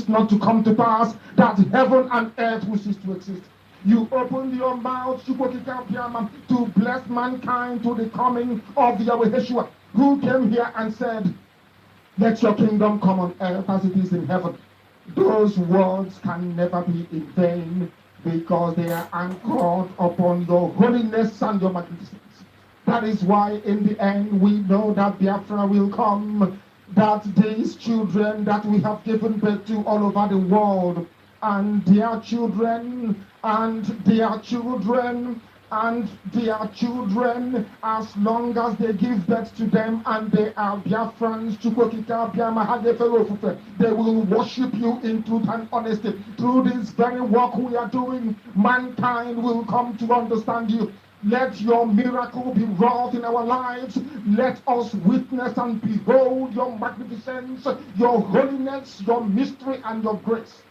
Not to come to pass, that heaven and earth will cease to exist. You opened your mouth to bless mankind to the coming of Yahweh Yeshua, who came here and said, let your kingdom come on earth as it is in heaven. Those words can never be in vain, because they are anchored upon your holiness and your magnificence. That is why in the end we know that Biafra will come, that these children that we have given birth to all over the world, and their children, and their children, and their children, as long as they give birth to them and they are Biafrans, they will worship you in truth and honesty. Through this very work we are doing, mankind will come to understand you. Let your miracle be wrought in our lives. Let us witness and behold your magnificence, your holiness, your mystery, and your grace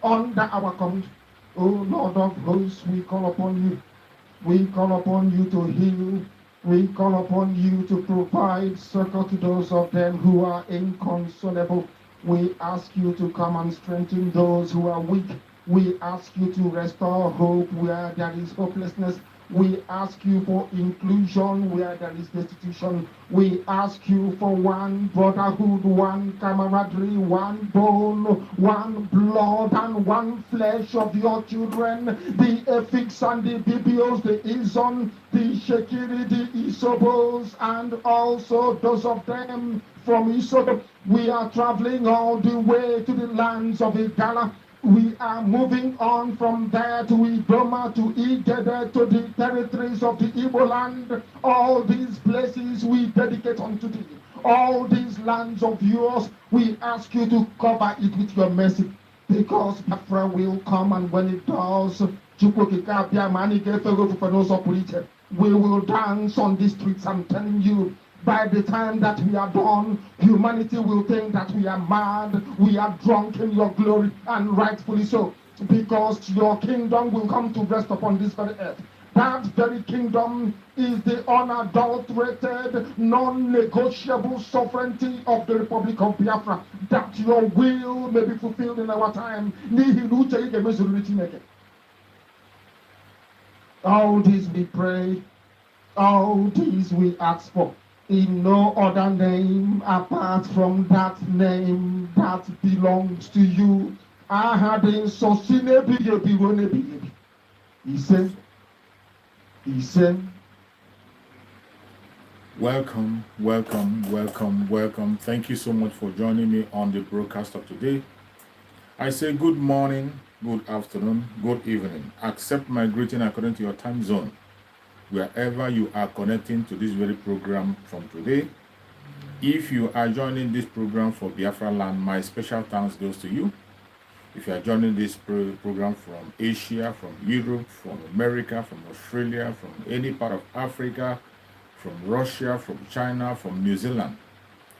under our command. O Lord of hosts, we call upon you. We call upon you to heal. We call upon you to provide succor to those of them who are inconsolable. We ask you to come and strengthen those who are weak. We ask you to restore hope where there is hopelessness. We ask you for inclusion where there is destitution. We ask you for one brotherhood, one camaraderie, one bone, one blood, and one flesh of your children. The Efiks and the Bibios, the Izon, the Shekiri, the Isobos, and also those of them from Isobo. We are traveling all the way to the lands of Igala. We are moving on from there to Idoma, to Igede, to the territories of the Igbo land. All these places we dedicate unto thee. All these lands of yours, we ask you to cover it with your mercy. Because Biafra will come, and when it does, we will dance on the streets. I'm telling you. By the time that we are done, humanity will think that we are mad, we are drunk in your glory, and rightfully so, because your kingdom will come to rest upon this very earth. That very kingdom is the unadulterated, non-negotiable sovereignty of the Republic of Biafra, that your will may be fulfilled in our time. All this we pray, all this we ask for, in no other name apart from that name that belongs to you. I had in Sosine He said, welcome. Thank you so much for joining me on the broadcast of today. I say good morning, good afternoon, good evening. Accept my greeting according to your time zone, wherever you are connecting to this very program from today. If you are joining this program for Biafra land, my special thanks goes to you. If you are joining this program from Asia, from Europe, from America, from Australia, from any part of Africa, from Russia, from China, from New Zealand,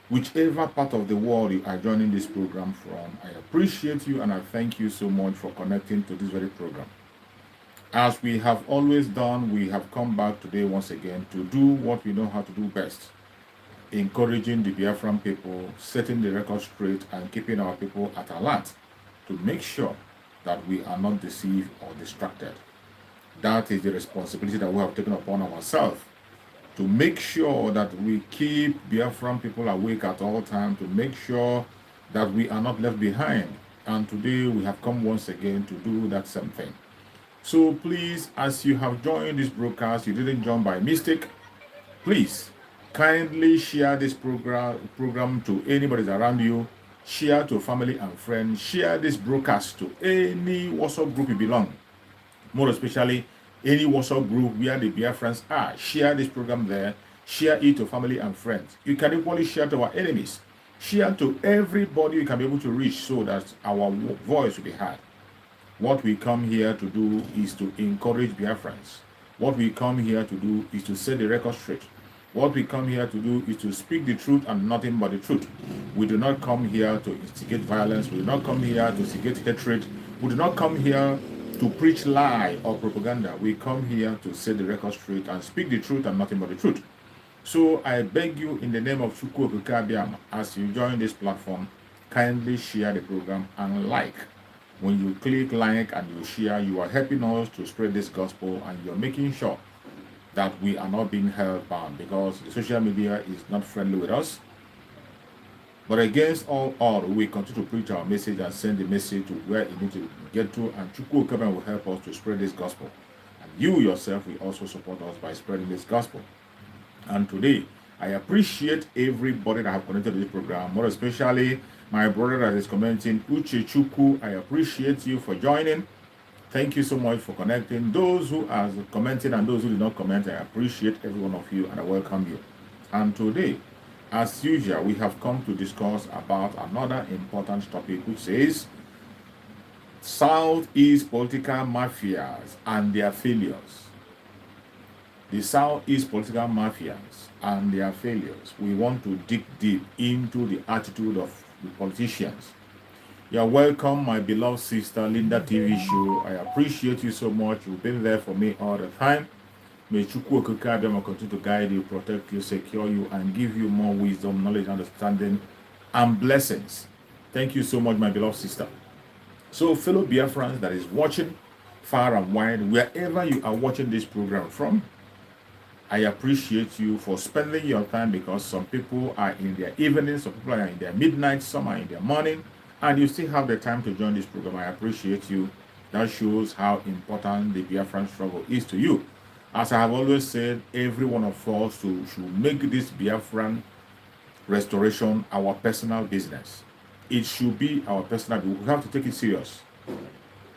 whichever part of the world you are joining this program from, I appreciate you and I thank you so much for connecting to this very program. As we have always done, we have come back today once again to do what we know how to do best, encouraging the Biafran people, setting the record straight, and keeping our people at alert to make sure that we are not deceived or distracted. That is the responsibility that we have taken upon ourselves, to make sure that we keep Biafran people awake at all times, to make sure that we are not left behind. And today we have come once again to do that same thing. So please, as you have joined this broadcast, you didn't join by mistake, please kindly share this program to anybody that's around you. Share to family and friends. Share this broadcast to any WhatsApp group you belong. More especially, any WhatsApp group where the Biafrans are. Share this program there. Share it to family and friends. You can equally share to our enemies. Share to everybody you can be able to reach so that our voice will be heard. What we come here to do is to encourage Biafrans. What we come here to do is to set the record straight. What we come here to do is to speak the truth and nothing but the truth. We do not come here to instigate violence. We do not come here to instigate hatred. We do not come here to preach lie or propaganda. We come here to set the record straight and speak the truth and nothing but the truth. So I beg you in the name of Chukwu Okike Abiama, as you join this platform, kindly share the program and like. When you click like and you share, you are helping us to spread this gospel and you're making sure that we are not being held bound, because the social media is not friendly with us. But against all odds, we continue to preach our message and send the message to where it needs to get to, and Chukwu Okike will help us to spread this gospel. And you yourself will also support us by spreading this gospel. And today, I appreciate everybody that have connected to this program, more especially my brother that is commenting, Uche Chukwu. I appreciate you for joining. Thank you so much for connecting. Those who are commenting and those who did not comment, I appreciate every one of you and I welcome you. And today, as usual, we have come to discuss about another important topic, which is Southeast political mafias and their failures. The Southeast political mafias and their failures. We want to dig deep into the attitude of the politicians. You're welcome, my beloved sister Linda TV show. I appreciate you so much. You've been there for me all the time. May Chukwu Okike Abiama continue to guide you, protect you, secure you, and give you more wisdom, knowledge, understanding, and blessings. Thank you so much, my beloved sister. So, fellow Biafrans that is watching far and wide, wherever you are watching this program from, I appreciate you for spending your time, because some people are in their evening, some people are in their midnight, some are in their morning, and you still have the time to join this program. I appreciate you. That shows how important the Biafran struggle is to you. As I have always said, every one of us should make this Biafran restoration our personal business. It should be our personal business. We have to take it serious.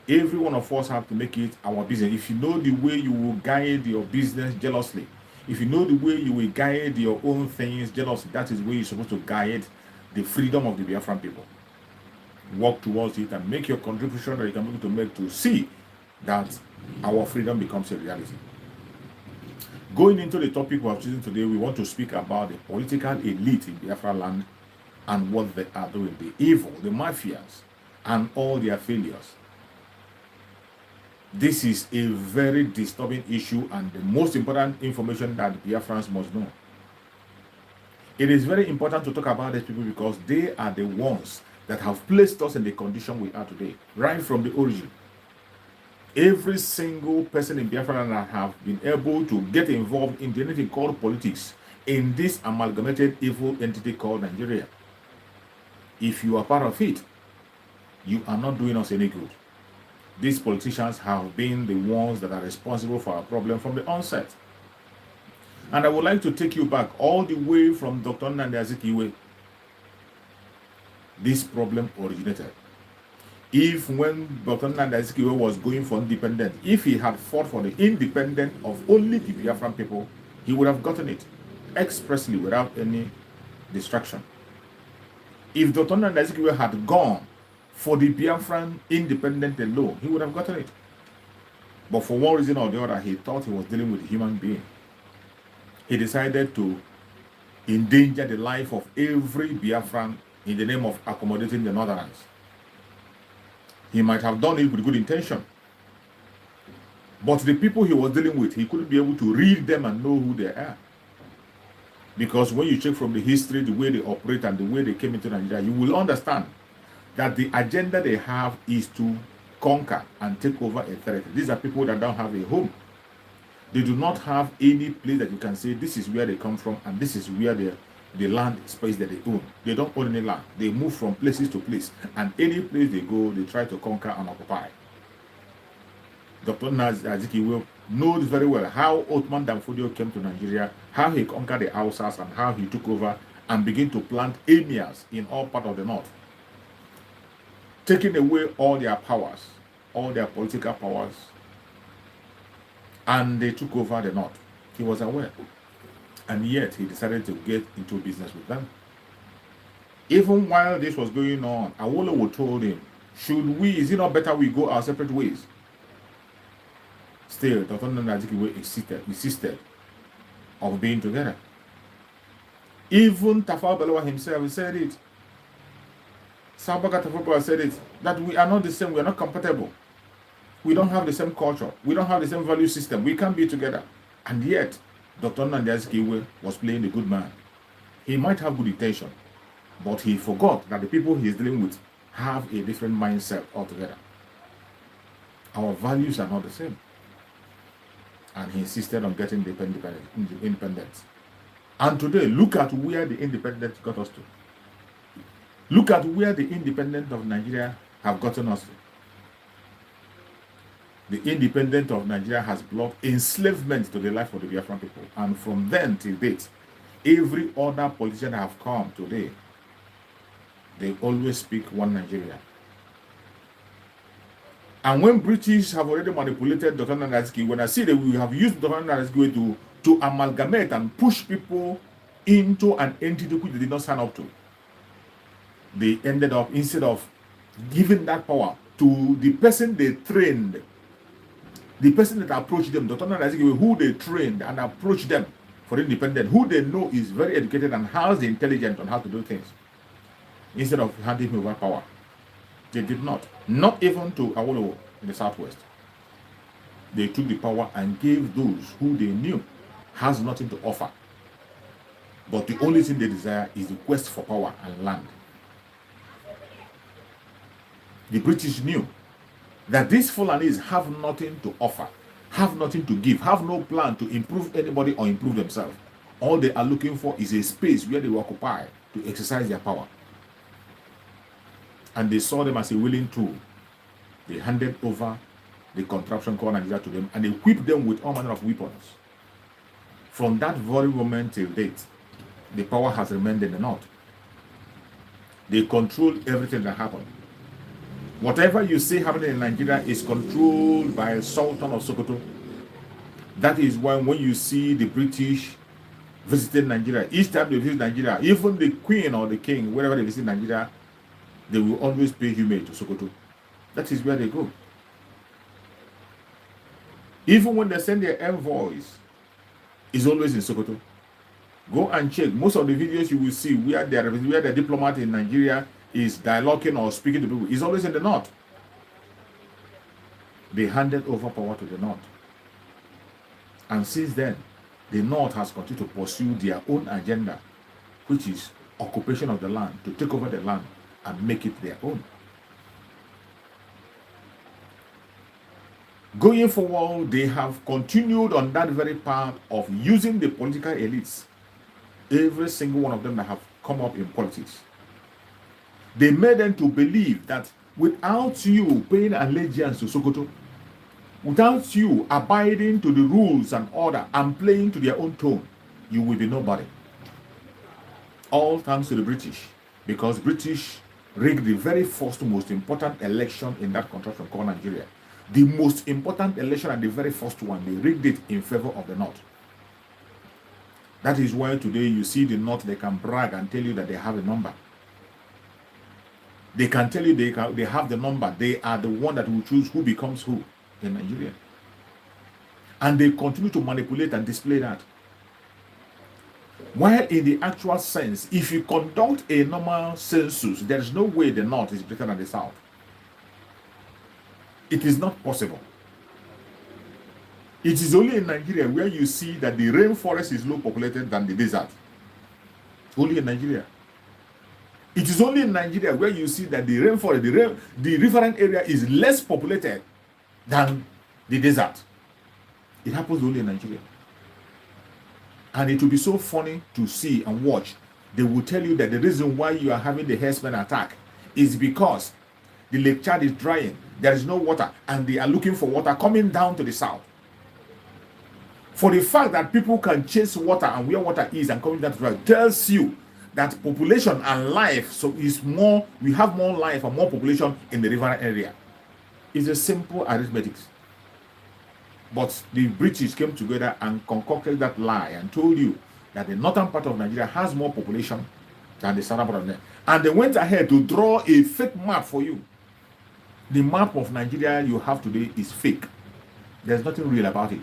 Every one of us have to make it our business. If you know the way you will guide your business jealously, if you know the way you will guide your own things jealously, that is where you're supposed to guide the freedom of the Biafran people. Work towards it and make your contribution that you can be able to make to see that our freedom becomes a reality. Going into the topic we have chosen today, we want to speak about the political elite in Biafra land and what they are doing, the evil, the mafias, and all their failures. This is a very disturbing issue and the most important information that the Biafrans must know. It is very important to talk about these people because they are the ones that have placed us in the condition we are today, right from the origin. Every single person in Biafra that have been able to get involved in anything called politics in this amalgamated evil entity called Nigeria. If you are part of it, you are not doing us any good. These politicians have been the ones that are responsible for our problem from the onset. And I would like to take you back all the way from Dr. Nnamdi Azikiwe. This problem originated. If when Dr. Nnamdi Azikiwe was going for independence, if he had fought for the independence of only the Biafran people, he would have gotten it expressly without any destruction. If Dr. Nnamdi Azikiwe had gone for the Biafran independent alone, he would have gotten it. But for one reason or the other, he thought he was dealing with a human being. He decided to endanger the life of every Biafran in the name of accommodating the Northerners. He might have done it with good intention. But the people he was dealing with, he couldn't be able to read them and know who they are. Because when you check from the history, the way they operate and the way they came into Nigeria, you will understand that the agenda they have is to conquer and take over a territory. These are people that don't have a home. They do not have any place that you can say this is where they come from and this is where the land space that they own. They don't own any land. They move from places to place, and any place they go, they try to conquer and occupy. Dr. Nnamdi Azikiwe knows very well how Othman Danfodio came to Nigeria, how he conquered the Hausas, and how he took over and began to plant emirs in all parts of the north, taking away all their powers, all their political powers, and they took over the north. He was aware, and yet he decided to get into business with them. Even while this was going on, Awolowo told him, is it not better we go our separate ways? Still, Dr. Nnamdi Azikiwe insisted of being together. Even Tafawa Balewa himself said it. Sabaka Tafawa Balewa said it, that we are not the same, we are not compatible. We don't have the same culture. We don't have the same value system. We can't be together. And yet, Dr. Nnamdi Azikiwe was playing the good man. He might have good intention, but he forgot that the people he is dealing with have a different mindset altogether. Our values are not the same. And he insisted on getting the independence. And today, look at where the independence got us to. Look at where the independence of Nigeria have gotten us to. The independence of Nigeria has brought enslavement to the life of the Biafran people. And from then till date, every other politician that have come today, they always speak one Nigeria. And when British have already manipulated Dr. Nnamdi Azikiwe, when I see that we have used Dr. Nnamdi Azikiwe to amalgamate and push people into an entity which they did not sign up to, they ended up, instead of giving that power to the person they trained, the person that approached them, Dr. Nnamdi Azikiwe, who they trained and approached them for independence, who they know is very educated and has the intelligence on how to do things, instead of handing him over power. They did not even to Awolowo in the southwest. They took the power and gave those who they knew has nothing to offer. But the only thing they desire is the quest for power and land. The British knew that these Fulanis have nothing to offer, have nothing to give, have no plan to improve anybody or improve themselves. All they are looking for is a space where they will occupy to exercise their power. And they saw them as a willing tool. They handed over the contraption called Nigeria to them and equipped them with all manner of weapons. From that very moment till date, the power has remained in the north. They control everything that happened. Whatever you see happening in Nigeria is controlled by Sultan of Sokoto. That is why when you see the British visiting Nigeria, each time they visit Nigeria, even the Queen or the King, wherever they visit Nigeria, they will always pay homage to Sokoto. That is where they go. Even when they send their envoys, it's always in Sokoto. Go and check. Most of the videos you will see where the diplomat in Nigeria is dialoguing or speaking to people is always in the north. They handed over power to the north. And since then, the north has continued to pursue their own agenda, which is occupation of the land, to take over the land and make it their own. Going forward, they have continued on that very path of using the political elites, every single one of them that have come up in politics. They made them to believe that without you paying allegiance to Sokoto, without you abiding to the rules and order and playing to their own tone, you will be nobody. All thanks to the British, because British rigged the very first most important election in that country called Nigeria. The most important election and the very first one, they rigged it in favor of the North. That is why today you see the North, they can brag and tell you that they have a number. They can tell you they have the number. They are the one that will choose who becomes who in Nigeria. And they continue to manipulate and display that. While in the actual sense, if you conduct a normal census, there is no way the North is better than the South. It is not possible. It is only in Nigeria where you see that the rainforest is low populated than the desert. Only in Nigeria. It is only in Nigeria where you see that the rainforest, the riverine area is less populated than the desert. It happens only in Nigeria. And it will be so funny to see and watch. They will tell you that the reason why you are having the herdsmen attack is because the Lake Chad is drying, there is no water, and they are looking for water coming down to the south. For the fact that people can chase water and where water is and coming down to the south tells you that population and life, so is more, we have more life and more population in the river area. It's a simple arithmetic. But the British came together and concocted that lie and told you that the northern part of Nigeria has more population than the southern part of Nigeria. And they went ahead to draw a fake map for you. The map of Nigeria you have today is fake. There's nothing real about it.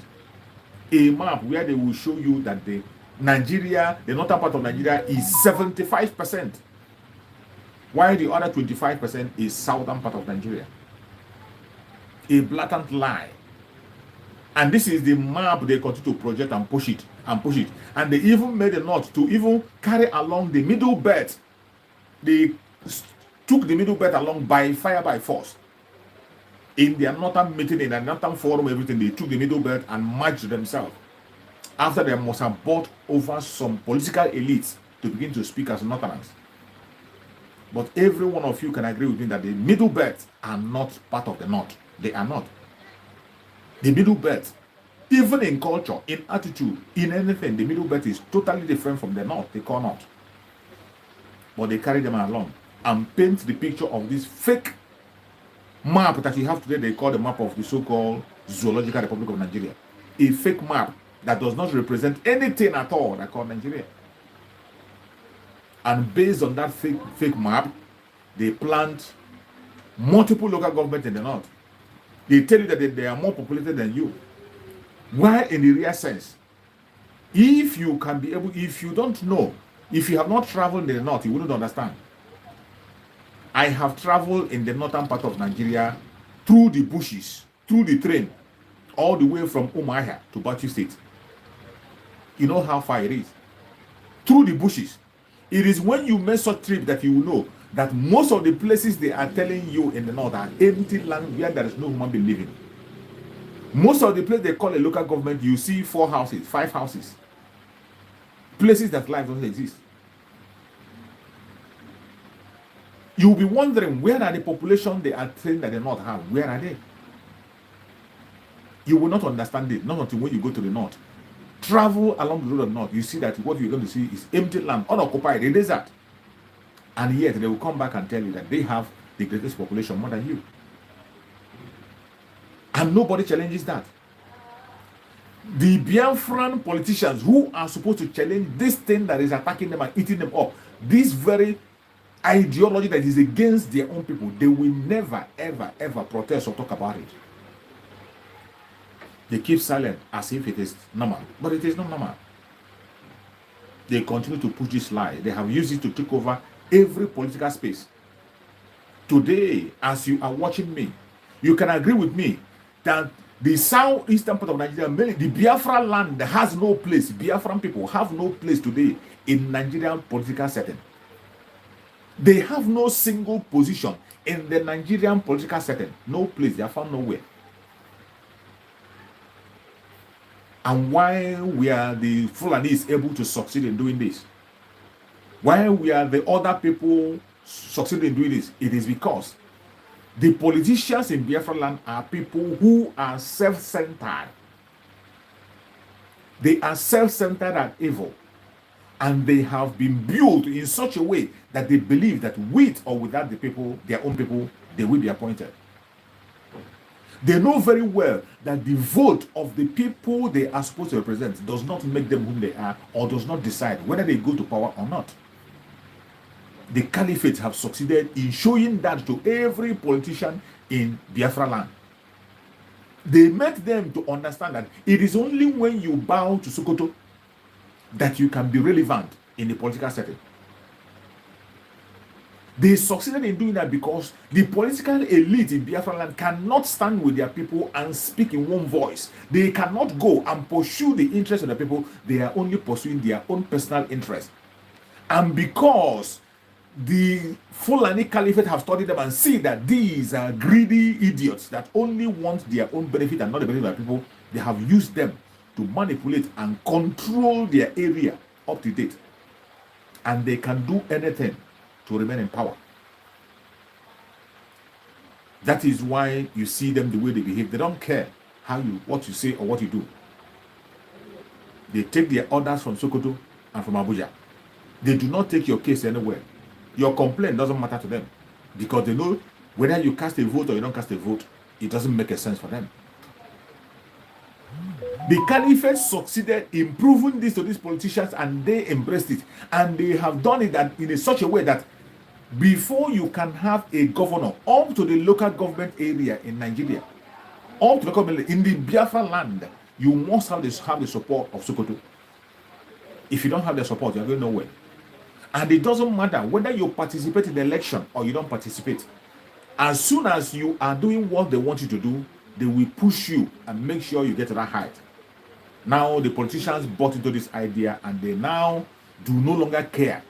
A map where they will show you that the northern part of Nigeria is 75%, while the other 25% is southern part of Nigeria. A blatant lie. And this is the map they continue to project and push it and push it. And they even made the North to even carry along the middle belt. They took the middle belt along by fire by force. In their northern meeting, in their northern forum, everything, they took the middle belt and marched themselves. After they must have bought over some political elites to begin to speak as northerners. But every one of you can agree with me that the middle belt are not part of the North. They are not. The middle belt, even in culture, in attitude, in anything, the middle belt is totally different from the North, they call North. But they carry them along and paint the picture of this fake map that you have today. They call the map of the so-called Zoological Republic of Nigeria. A fake map that does not represent anything at all that called Nigeria. And based on that fake map, they plant multiple local governments in the North. They tell you that they are more populated than you. While in the real sense, if you can be able, if you don't know, if you have not traveled in the North, you wouldn't understand. I have traveled in the northern part of Nigeria through the bushes, through the train, all the way from Umuahia to Bauchi State. You know how far it is. Through the bushes. It is when you make such trip that you will know that most of the places they are telling you in the north are empty land where there is no human being living. Most of the places they call a local government, you see 4 houses, 5 houses. Places that life doesn't exist. You'll be wondering, where are the population they are saying that they not have? Where are they? You will not understand it, not until when you go to the north. Travel along the road of the north, you see that what you're going to see is empty land, unoccupied, a desert. And yet they will come back and tell you that they have the greatest population more than you. And nobody challenges that. The Biafran politicians who are supposed to challenge this thing that is attacking them and eating them up, this very ideology that is against their own people, they will never, ever, ever protest or talk about it. They keep silent as if it is normal, but it is not normal. They continue to push this lie. They have used it to take over every political space. Today, as you are watching me, you can agree with me that the southeastern part of Nigeria, mainly the Biafra land, has no place. Biafran people have no place today in Nigerian political setting. They have no single position in the Nigerian political setting. No place. They are found nowhere. And why we are the Fulanis able to succeed in doing this? Why we are the other people succeeding in doing this? It is because the politicians in Biafra land are people who are self-centered. They are self-centered and evil. And they have been built in such a way that they believe that with or without the people, their own people, they will be appointed. They know very well that the vote of the people they are supposed to represent does not make them whom they are, or does not decide whether they go to power or not. The caliphate have succeeded in showing that to every politician in Biafra land. They made them to understand that it is only when you bow to Sokoto that you can be relevant in the political setting. They succeeded in doing that because the political elite in Biafra land cannot stand with their people and speak in one voice. They cannot go and pursue the interests of the people. They are only pursuing their own personal interest. And because the Fulani Caliphate have studied them and see that these are greedy idiots that only want their own benefit and not the benefit of the people, they have used them to manipulate and control their area up to date. And they can do anything to remain in power. That is why you see them the way they behave. They don't care what you say or what you do. They take their orders from Sokoto and from Abuja. They do not take your case anywhere. Your complaint doesn't matter to them because they know whether you cast a vote or you don't cast a vote, it doesn't make a sense for them. The caliphate succeeded in proving this to these politicians, and they embraced it. And they have done it in such a way that before you can have a governor up to the local government area in Nigeria, up to the government in the Biafra land, you must have the support of Sokoto. If you don't have the support, you're going nowhere. And it doesn't matter whether you participate in the election or you don't participate. As soon as you are doing what they want you to do, they will push you and make sure you get to that height. Now the politicians bought into this idea, and they now do no longer care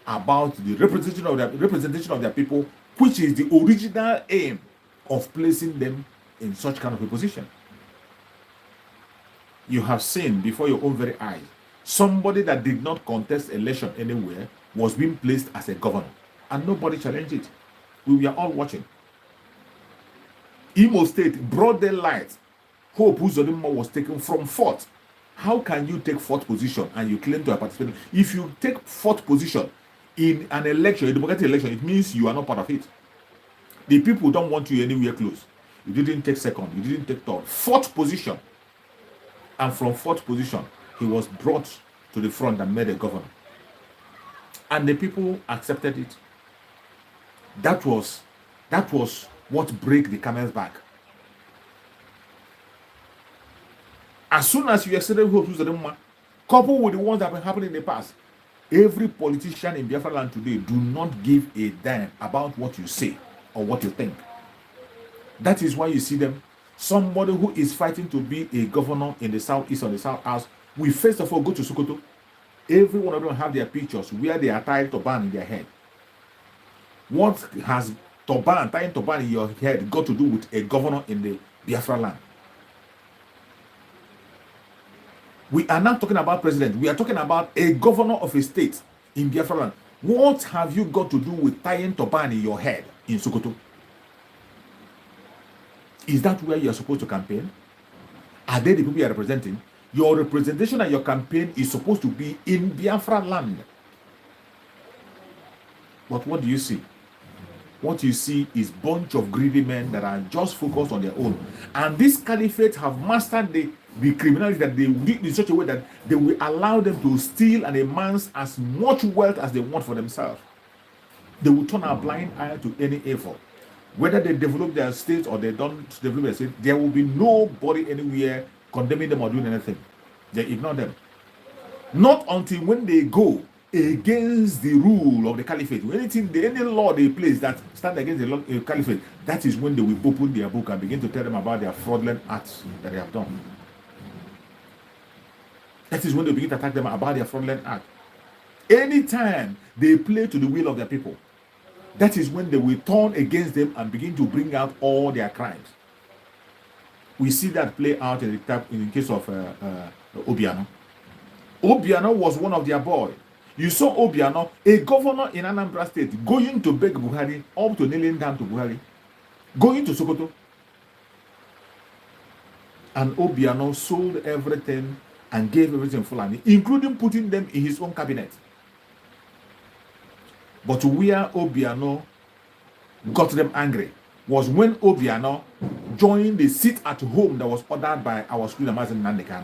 about the representation of their people, which is the original aim of placing them in such kind of a position. You have seen before your own very eyes, somebody that did not contest election anywhere was being placed as a governor, and nobody challenged it. We were all watching. Imo State, broad daylight, Hope Uzodinma was taken from fourth. How can you take fourth position and you claim to have participated? If you take fourth position in an election, a democratic election, it means you are not part of it. The people don't want you anywhere close. You didn't take second, you didn't take third. Fourth position. And from fourth position, he was brought to the front and made a governor. And the people accepted it. That was what broke the camel's back. As soon as you extended hope to the coupled with the ones that have been happening in the past, every politician in Biafra land today do not give a damn about what you say or what you think. That is why you see them. Somebody who is fighting to be a governor in the southeast or the south house will first of all go to Sokoto. Every one of them have their pictures where they are tied turban in their head. What has tying turban in your head got to do with a governor in the Biafra land? We are not talking about president. We are talking about a governor of a state in Biafra land. What have you got to do with tying turban in your head in Sokoto? Is that where you are supposed to campaign? Are they the people you are representing? Your representation and your campaign is supposed to be in Biafra land. But what do you see? What you see is a bunch of greedy men that are just focused on their own. And this caliphate have mastered the criminality that they did in such a way that they will allow them to steal and amass as much wealth as they want for themselves. They will turn a blind eye to any evil. Whether they develop their state or they don't develop their state, there will be nobody anywhere condemning them or doing anything. They ignore them. Not until when they go against the rule of the caliphate, any law they place that stand against the caliphate, that is when they will open their book and begin to tell them about their fraudulent acts that they have done. That is when they begin to attack them about their fraudulent act. Anytime they play to the will of their people, that is when they will turn against them and begin to bring out all their crimes. We see that play out in the case of Obiano. Obiano was one of their boys. You saw Obiano, a governor in Anambra State, going to beg Buhari, up to kneeling down to Buhari, going to Sokoto. And Obiano sold everything and gave everything Fulani, including putting them in his own cabinet. But where Obiano got them angry was when Obiano join the seat at home that was ordered by our school Mazen Nandekan.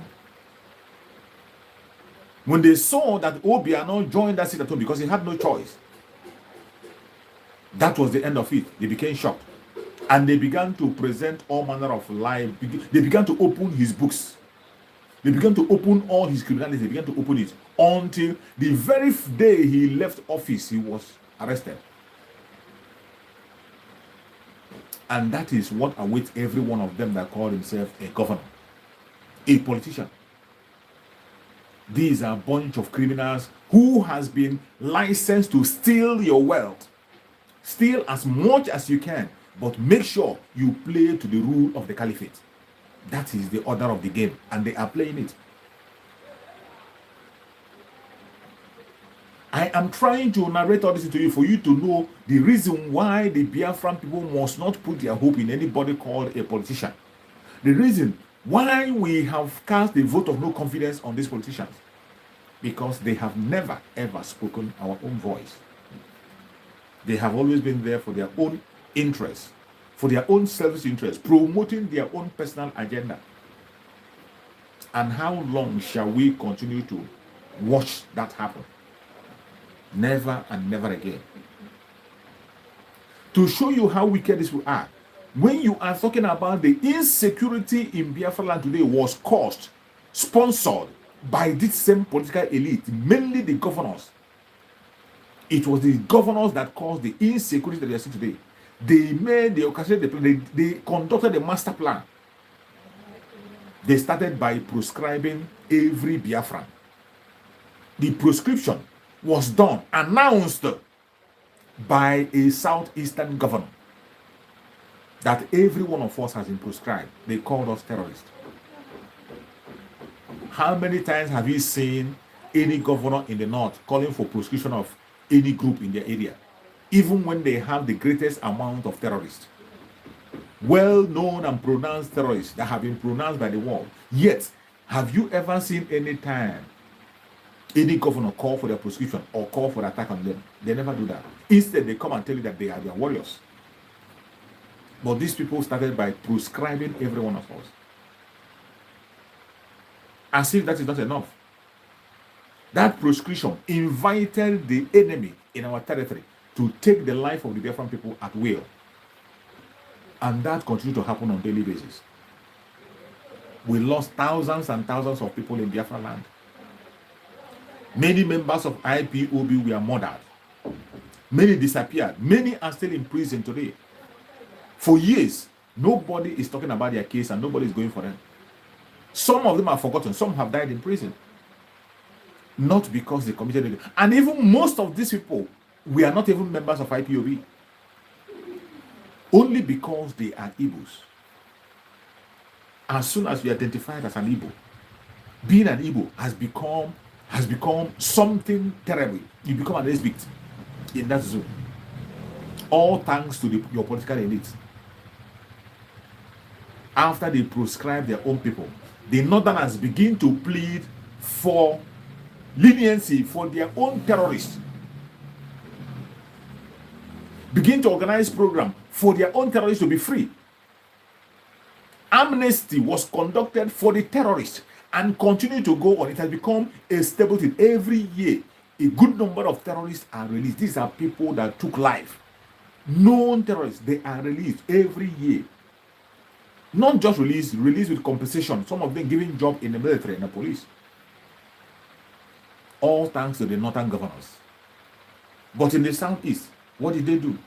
When they saw that Obiano joined that seat at home because he had no choice, that was the end of it. They became shocked. And they began to present all manner of lies. They began to open his books. They began to open all his criminality. They began to open it until the very day he left office, he was arrested. And that is what awaits every one of them that call himself a governor, a politician. These are a bunch of criminals who has been licensed to steal your wealth. Steal as much as you can, but make sure you play to the rule of the caliphate. That is the order of the game, and they are playing it. I am trying to narrate all this to you for you to know the reason why the Biafran people must not put their hope in anybody called a politician. The reason why we have cast a vote of no confidence on these politicians, because they have never ever spoken our own voice. They have always been there for their own interests, for their own selfish interests, promoting their own personal agenda. And how long shall we continue to watch that happen? Never and never again. To show you how wicked this will are, when you are talking about the insecurity in Biafra land today was caused, sponsored by this same political elite, mainly the governors. It was the governors that caused the insecurity that we are seeing today. They made the occasion, they conducted a master plan. They started by proscribing every Biafran. The proscription was done, announced by a southeastern governor, that every one of us has been proscribed. They called us terrorists. How many times have you seen any governor in the north calling for proscription of any group in their area, even when they have the greatest amount of terrorists, well-known and pronounced terrorists that have been pronounced by the world? Yet, have you ever seen any time any governor call for their proscription or call for the attack on them? They never do that. Instead, they come and tell you that they are their warriors. But these people started by proscribing every one of us, as if that is not enough. That proscription invited the enemy in our territory to take the life of the Biafran people at will. And that continued to happen on a daily basis. We lost thousands and thousands of people in Biafra land. Many members of IPOB were murdered. Many disappeared. Many are still in prison today. For years, nobody is talking about their case and nobody is going for them. Some of them are forgotten. Some have died in prison. Not because they committed it. And even most of these people, we are not even members of IPOB. Only because they are Igbos. As soon as we identified as an Igbo, being an Igbo has become something terrible. You become an ex-victim in that zone. All thanks to your political elite. After they proscribe their own people, the Northerners begin to plead for leniency for their own terrorists. Begin to organize program for their own terrorists to be free. Amnesty was conducted for the terrorists and continue to go on. It has become a stable thing. Every year, a good number of terrorists are released. These are people that took life. Known terrorists, they are released every year. Not just released with compensation. Some of them giving job in the military and the police. All thanks to the northern governors. But in the southeast, what did they do?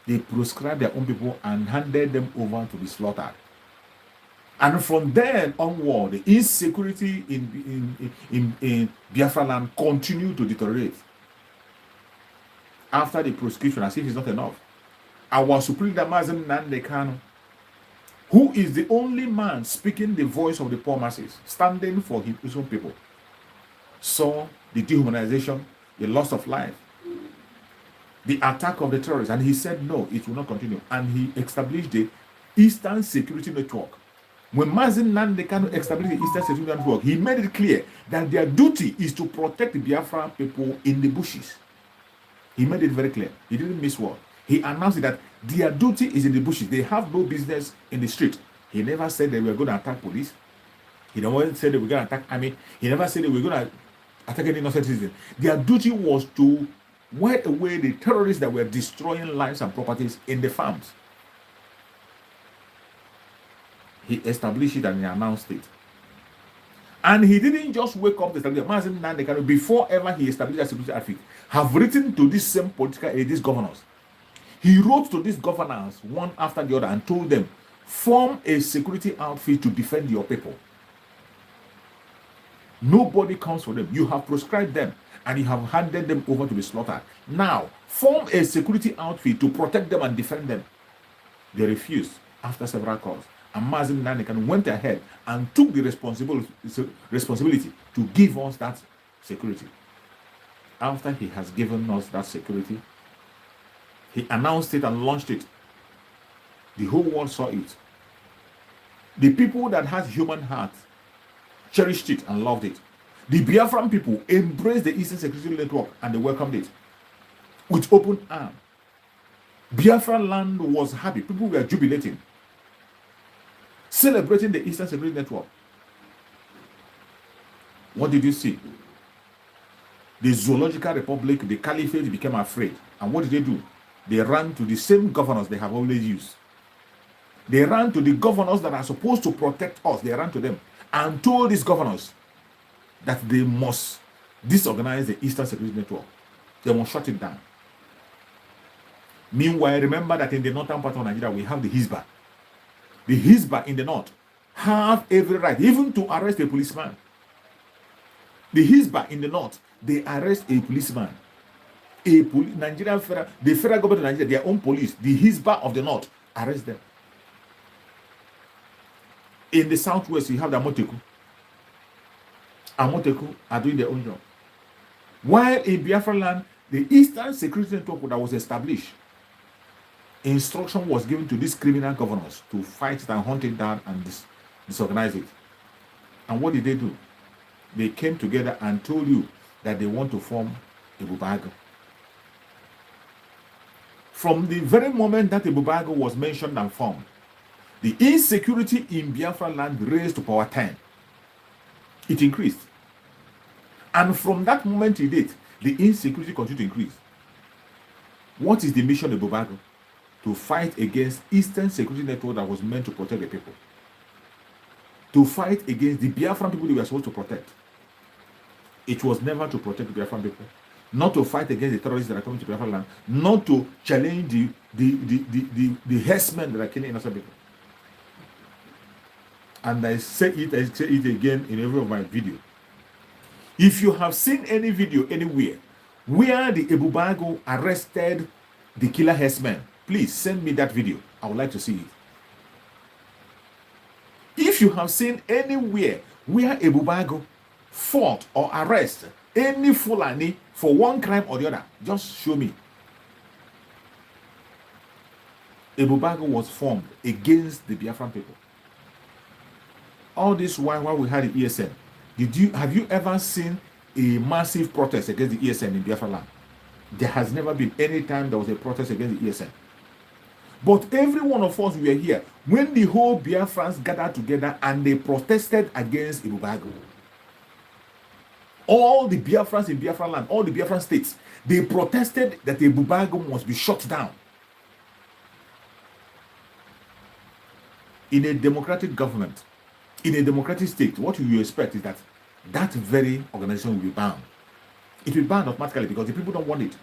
They proscribed their own people and handed them over to be slaughtered. And from then onward, the insecurity in Biafra land continued to deteriorate. After the proscription, as if it's not enough, our Supreme Leader Mazen Nandekano, who is the only man speaking the voice of the poor masses, standing for his own people, saw the dehumanization, the loss of life, the attack of the terrorists, and he said no, it will not continue. And he established the Eastern Security Network. When Mazen Nandekano established the Eastern Security Network, he made it clear that their duty is to protect the Biafran people in the bushes. He made it very clear. He didn't miss word. He announced that Their duty is in the bushes. They have no business in the street. He never said they were going to attack police. He never said they were going to attack army. He never said they were going to attack any innocent citizen. Their duty was to wipe away the terrorists that were destroying lives and properties in the farms. He established it and he announced it. And he didn't just wake up to establish before ever he established a security outfit. Have written to this same political these governors. He wrote to these governors one after the other and told them, form a security outfit to defend your people. Nobody comes for them. You have proscribed them and you have handed them over to be slaughtered. Now, form a security outfit to protect them and defend them. They refused after several calls. And Mazin Nanikan went ahead and took the responsibility to give us that security. After he has given us that security, he announced it and launched it. The whole world saw it. The people that had human heart cherished it and loved it. The Biafran people embraced the Eastern Security Network and they welcomed it with open arms. Biafran land was happy. People were jubilating, celebrating the Eastern Security Network. What did you see? The Zoological Republic, the Caliphate became afraid. And what did they do? They ran to the same governors they have always used. They ran to the governors that are supposed to protect us. They ran to them and told these governors that they must disorganize the Eastern Security Network. They must shut it down. Meanwhile, remember that in the northern part of Nigeria, we have the Hizbah. The Hizbah in the north have every right, even to arrest a policeman. The Hizbah in the north, they arrest a policeman. The federal government of Nigeria, their own police, the Hizbah of the north, arrest them. In the southwest, you have the Amoteku. Amoteku are doing their own job. While in Biafra land, the Eastern Security Network that was established, instruction was given to these criminal governors to fight it and hunt it down and disorganize it. And what did they do? They came together and told you that they want to form a Bubago. From the very moment that the Bubago was mentioned and formed, the insecurity in Biafra land raised to power 10. It increased. And from that moment to date, the insecurity continued to increase. What is the mission of Bubago? To fight against Eastern Security Network that was meant to protect the people. To fight against the Biafran people they were supposed to protect. It was never to protect the Biafran people. Not to fight against the terrorists that are coming to Biafra land. Not to challenge the herdsmen that are killing innocent people. And I say it again in every of my video. If you have seen any video anywhere where the Ebubago arrested the killer herdsmen, please send me that video. I would like to see it. If you have seen anywhere where Ebubago fought or arrested any Fulani for one crime or the other, just show me. Ebubago was formed against the Biafran people. All this while we had the ESN, have you ever seen a massive protest against the ESN in Biafra land? There has never been any time there was a protest against the ESN. But every one of us were here when the whole Biafrans gathered together and they protested against Ebubago. All the Biafrans in Biafra land, all the Biafran states, they protested that Ebubago must be shut down. In a democratic government, in a democratic state, what you expect is that that very organization will be banned. It will be banned automatically because the people don't want it.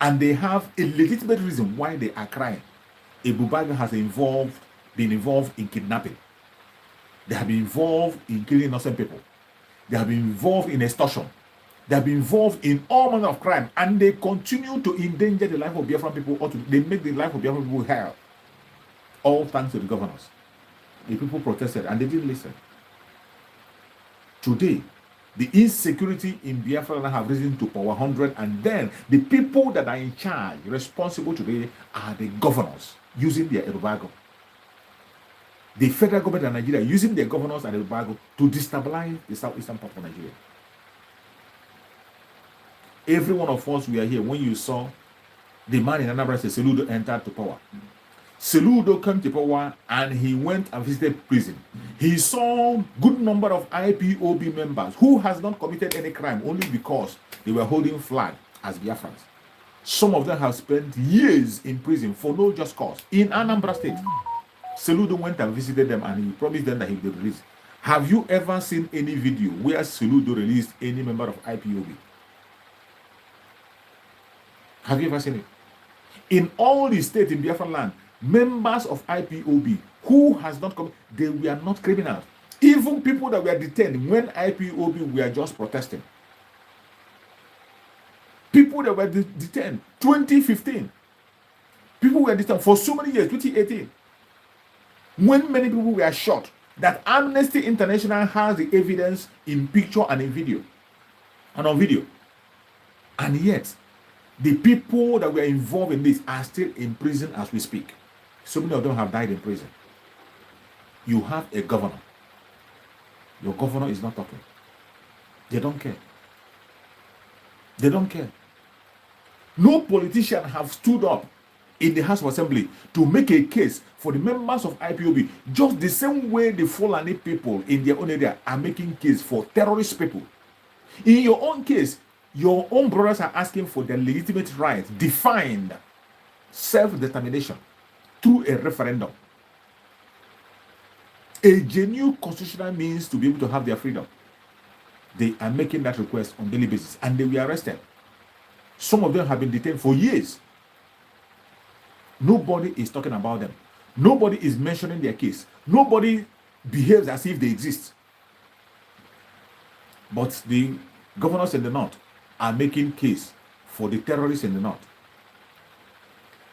And they have a legitimate reason why they are crying. Ebubago has been involved in kidnapping. They have been involved in killing innocent people. They have been involved in extortion. They have been involved in all manner of crime. And they continue to endanger the life of Biafran people, or they make the life of Biafran people hell. All thanks to the governors. The people protested and they didn't listen. Today, the insecurity in Biafra have risen to power 100, and then the people that are in charge, responsible today, are the governors using their Ebubago. The federal government of Nigeria using their governors and Ebubago to destabilize the southeastern part of Nigeria. Every one of us, we are here when you saw The man in Anambra State, Soludo, entered to power. Soludo came to power and he went and visited prison. He saw good number of IPOB members who has not committed any crime only because they were holding flag as Biafrans. Some of them have spent years in prison for no just cause. In Anambra State, Soludo went and visited them and he promised them that he would be released. Have you ever seen any video where Soludo released any member of IPOB? Have you ever seen it? In all the states in Biafra land, members of IPOB who has not come, they were not criminals. Even people that were detained when IPOB were just protesting. People that were detained 2015. People were detained for so many years, 2018. When many people were shot, that Amnesty International has the evidence in picture and in video and on video. And yet, the people that were involved in this are still in prison as we speak. So many of them have died in prison. You have a governor. Your governor is not talking. They don't care. They don't care. No politician have stood up in the House of Assembly to make a case for the members of IPOB, just the same way the Fulani people in their own area are making case for terrorist people. In your own case, your own brothers are asking for their legitimate right, defined self-determination through a referendum. A genuine constitutional means to be able to have their freedom. They are making that request on a daily basis and they were arrested. Some of them have been detained for years. Nobody is talking about them. Nobody is mentioning their case. Nobody behaves as if they exist. But the governors in the north are making case for the terrorists in the north.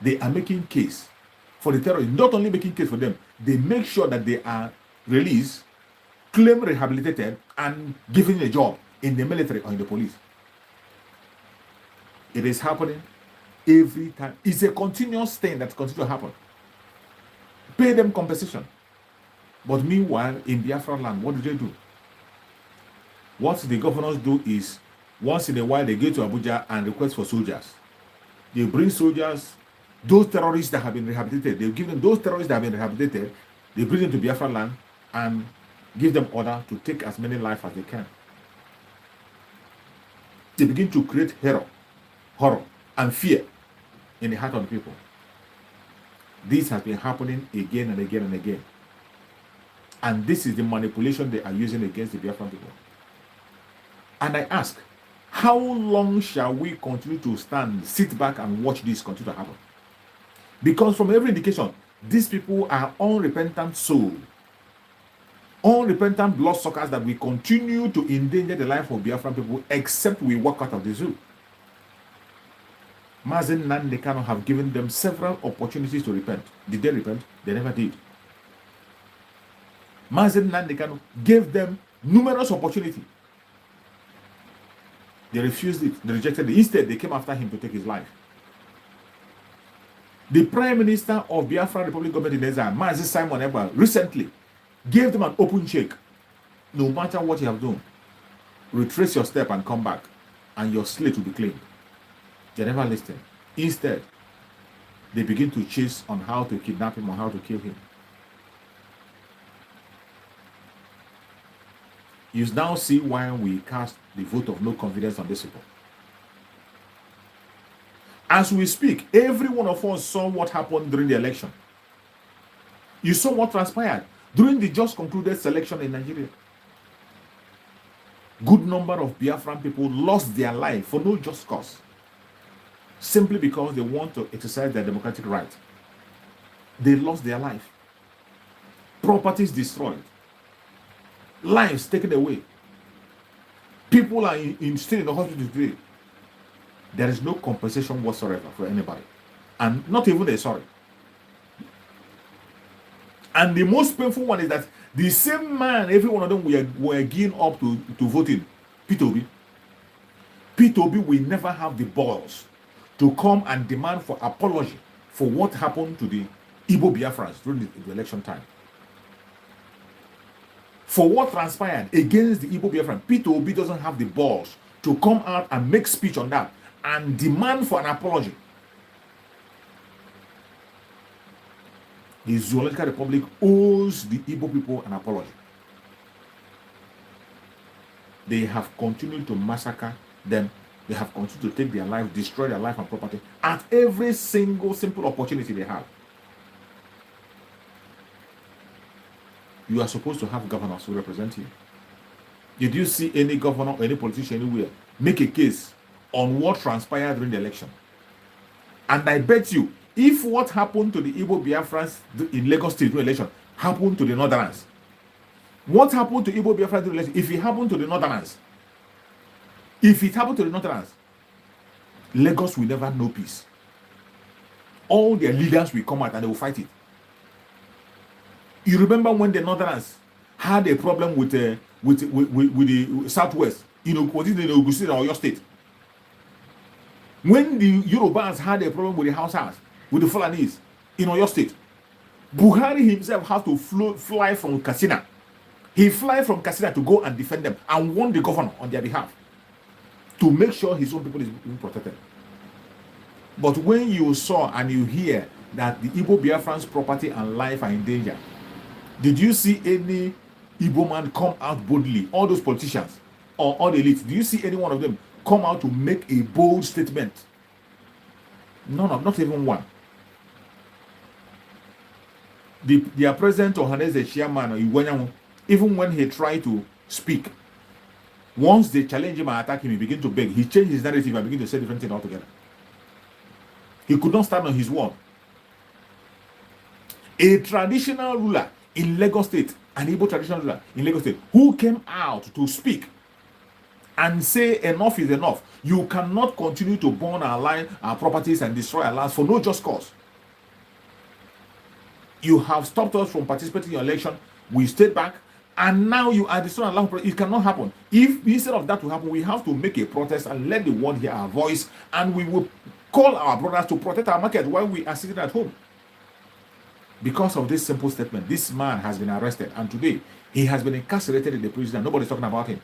They are making case for the terrorists. Not only making case for them, they make sure that they are released, claim rehabilitated, and given a job in the military or in the police. It is happening every time. It's a continuous thing that continues to happen. Pay them compensation. But meanwhile, in Biafra land, what do they do? What the governors do is, once in a while, they go to Abuja and request for soldiers. They bring soldiers, those terrorists that have been rehabilitated, they give them those terrorists that have been rehabilitated, they bring them to Biafra land and give them order to take as many lives as they can. They begin to create horror, and fear in the heart of the people. This has been happening again and again and again. And this is the manipulation they are using against the Biafran people. And I ask, how long shall we continue to stand, sit back and watch this continue to happen? Because from every indication, these people are unrepentant souls, unrepentant bloodsuckers that will continue to endanger the life of Biafran people except we walk out of the zoo. Mazen Nandekano have given them several opportunities to repent. Did they repent? They never did. Mazen Nandekano gave them numerous opportunities. They refused it. They rejected it. Instead, they came after him to take his life. The Prime Minister of Biafra Republic Government in Exile, Mazi Simon Ekpa, recently gave them an open check. No matter what you have done, retrace your step and come back, and your slate will be clean. They never listened. Instead, they begin to chase on how to kidnap him or how to kill him. You now see why we cast the vote of no confidence on these people. As we speak, every one of us saw what happened during the election. You saw what transpired during the just concluded selection in Nigeria. Good number of Biafran people lost their life for no just cause, simply because they want to exercise their democratic right. They lost their life. Properties destroyed. Lives taken away. People are still in the hospital today. There is no compensation whatsoever for anybody. And not even a sorry. And the most painful one is that the same man, every one of them were gearing up to voting, P2B. P2B will never have the balls to come and demand for apology for what happened to the Igbo Biafrans during the election time. For what transpired against the Igbo Biafran, P2B doesn't have the balls to come out and make speech on that and demand for an apology. the Zoological Republic owes the Igbo people an apology. They have continued to massacre them. They have continued to take their life, destroy their life and property at every single simple opportunity they have. You are supposed to have governors who represent you. Did you see any governor or any politician anywhere make a case on what transpired during the election? And I bet you, if what happened to the Igbo Biafrans in Lagos State during election happened to the Northerners, what happened to Igbo Biafrans during election, if it happened to the Northerners, Lagos will never know peace. All their leaders will come out and they will fight it. You remember when the Northerners had a problem with the Southwest, what is the Ogusi or your state? When the Yorubas had a problem with the Hausas, with the Fulanese in Oyo State, Buhari himself had to fly from Katsina. He fly from Katsina to go and defend them and warn the governor on their behalf to make sure his own people is being protected. But when you saw and you hear that the Igbo Biafrans' property and life are in danger, did you see any Igbo man come out boldly? All those politicians or all the elites, do you see any one of them come out to make a bold statement? None, not even one. Their president Ohaneze chairman, even when he tried to speak, once they challenge him and attack him, he begin to beg. He changed his narrative and begin to say different things altogether. He could not stand on his word. A traditional ruler in Lagos State, an Igbo traditional ruler in Lagos State, who came out to speak and say enough is enough. You cannot continue to burn our land, our properties, and destroy our lands for no just cause. You have stopped us from participating in your election. We stayed back, and now you are destroying our land. It cannot happen. If instead of that to happen, we have to make a protest and let the world hear our voice, and we will call our brothers to protect our market while we are sitting at home. Because of this simple statement, this man has been arrested, and today he has been incarcerated in the prison. Nobody's talking about him.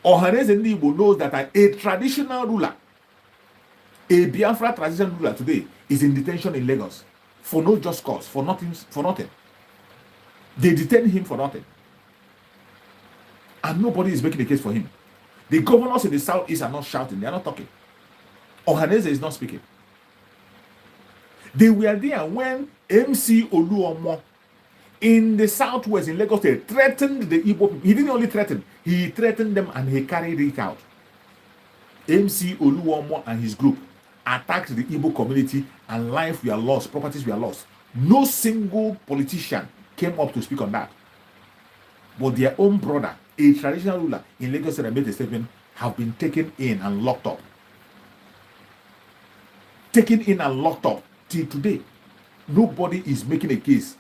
Ohaneze Ndigbo knows that a traditional ruler, a Biafra traditional ruler today, is in detention in Lagos for no just cause, for nothing. They detain him for nothing. And nobody is making a case for him. The governors in the southeast are not shouting, they are not talking. Ohaneze is not speaking. They were there when MC Oluomo in the southwest in Lagos State threatened the Igbo people. He didn't only threaten, he threatened them and he carried it out. MC Oluomo and his group attacked the Igbo community and lives were lost, properties were lost. No single politician came up to speak on that. But their own brother, a traditional ruler in Lagos State, made a statement, have been taken in and locked up. Taken in and locked up till today. Nobody is making a case.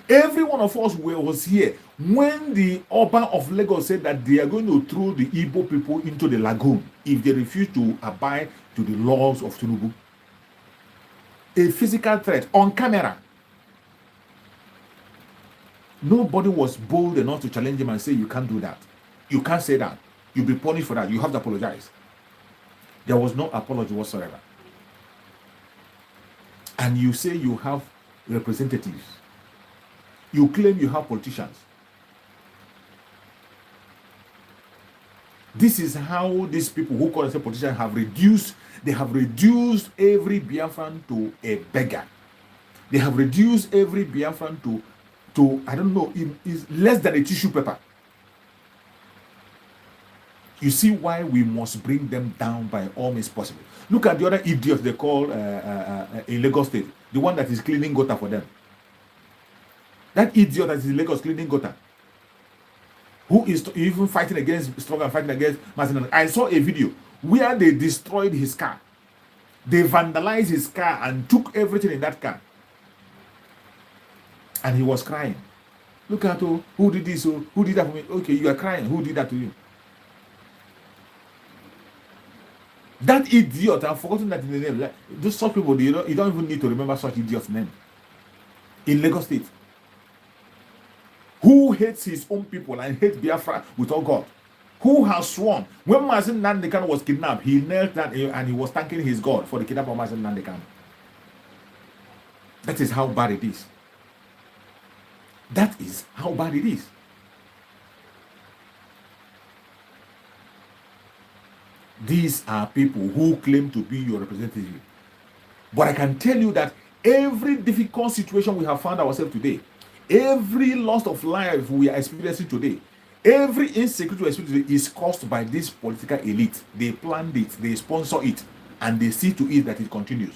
Every one of us was here when the Oba of Lagos said that they are going to throw the Igbo people into the lagoon if they refuse to abide to the laws of Tinubu. A physical threat on camera. Nobody was bold enough to challenge him and say, you can't do that. You can't say that. You'll be punished for that. You have to apologize. There was no apology whatsoever. And you say you have representatives. You claim you have politicians. This is how these people who call themselves politicians have reduced every Biafran to a beggar. They have reduced every Biafran to I don't know, is less than a tissue paper. You see why we must bring them down by all means possible. Look at the other idiot they call in Lagos State, the one that is cleaning gutter for them. That idiot that is in Lagos cleaning gutter, who is even fighting against Martin. I saw a video where they destroyed his car. They vandalized his car and took everything in that car. And he was crying. Look at who did this, who did that for me? Okay, you are crying. Who did that to you? That idiot, I've forgotten that in the name. Like, those such people, you don't even need to remember such idiot's name. In Lagos State. Who hates his own people and hates Biafra with all God? Who has sworn? When Mazin Nandekan was kidnapped, he knelt down and he was thanking his God for the kidnapping of Mazin Nandekan. That is how bad it is. That is how bad it is. These are people who claim to be your representative. But I can tell you that every difficult situation we have found ourselves today, every loss of life we are experiencing today, every insecurity we experience today is caused by this political elite. They planned it, they sponsor it, and they see to it that it continues.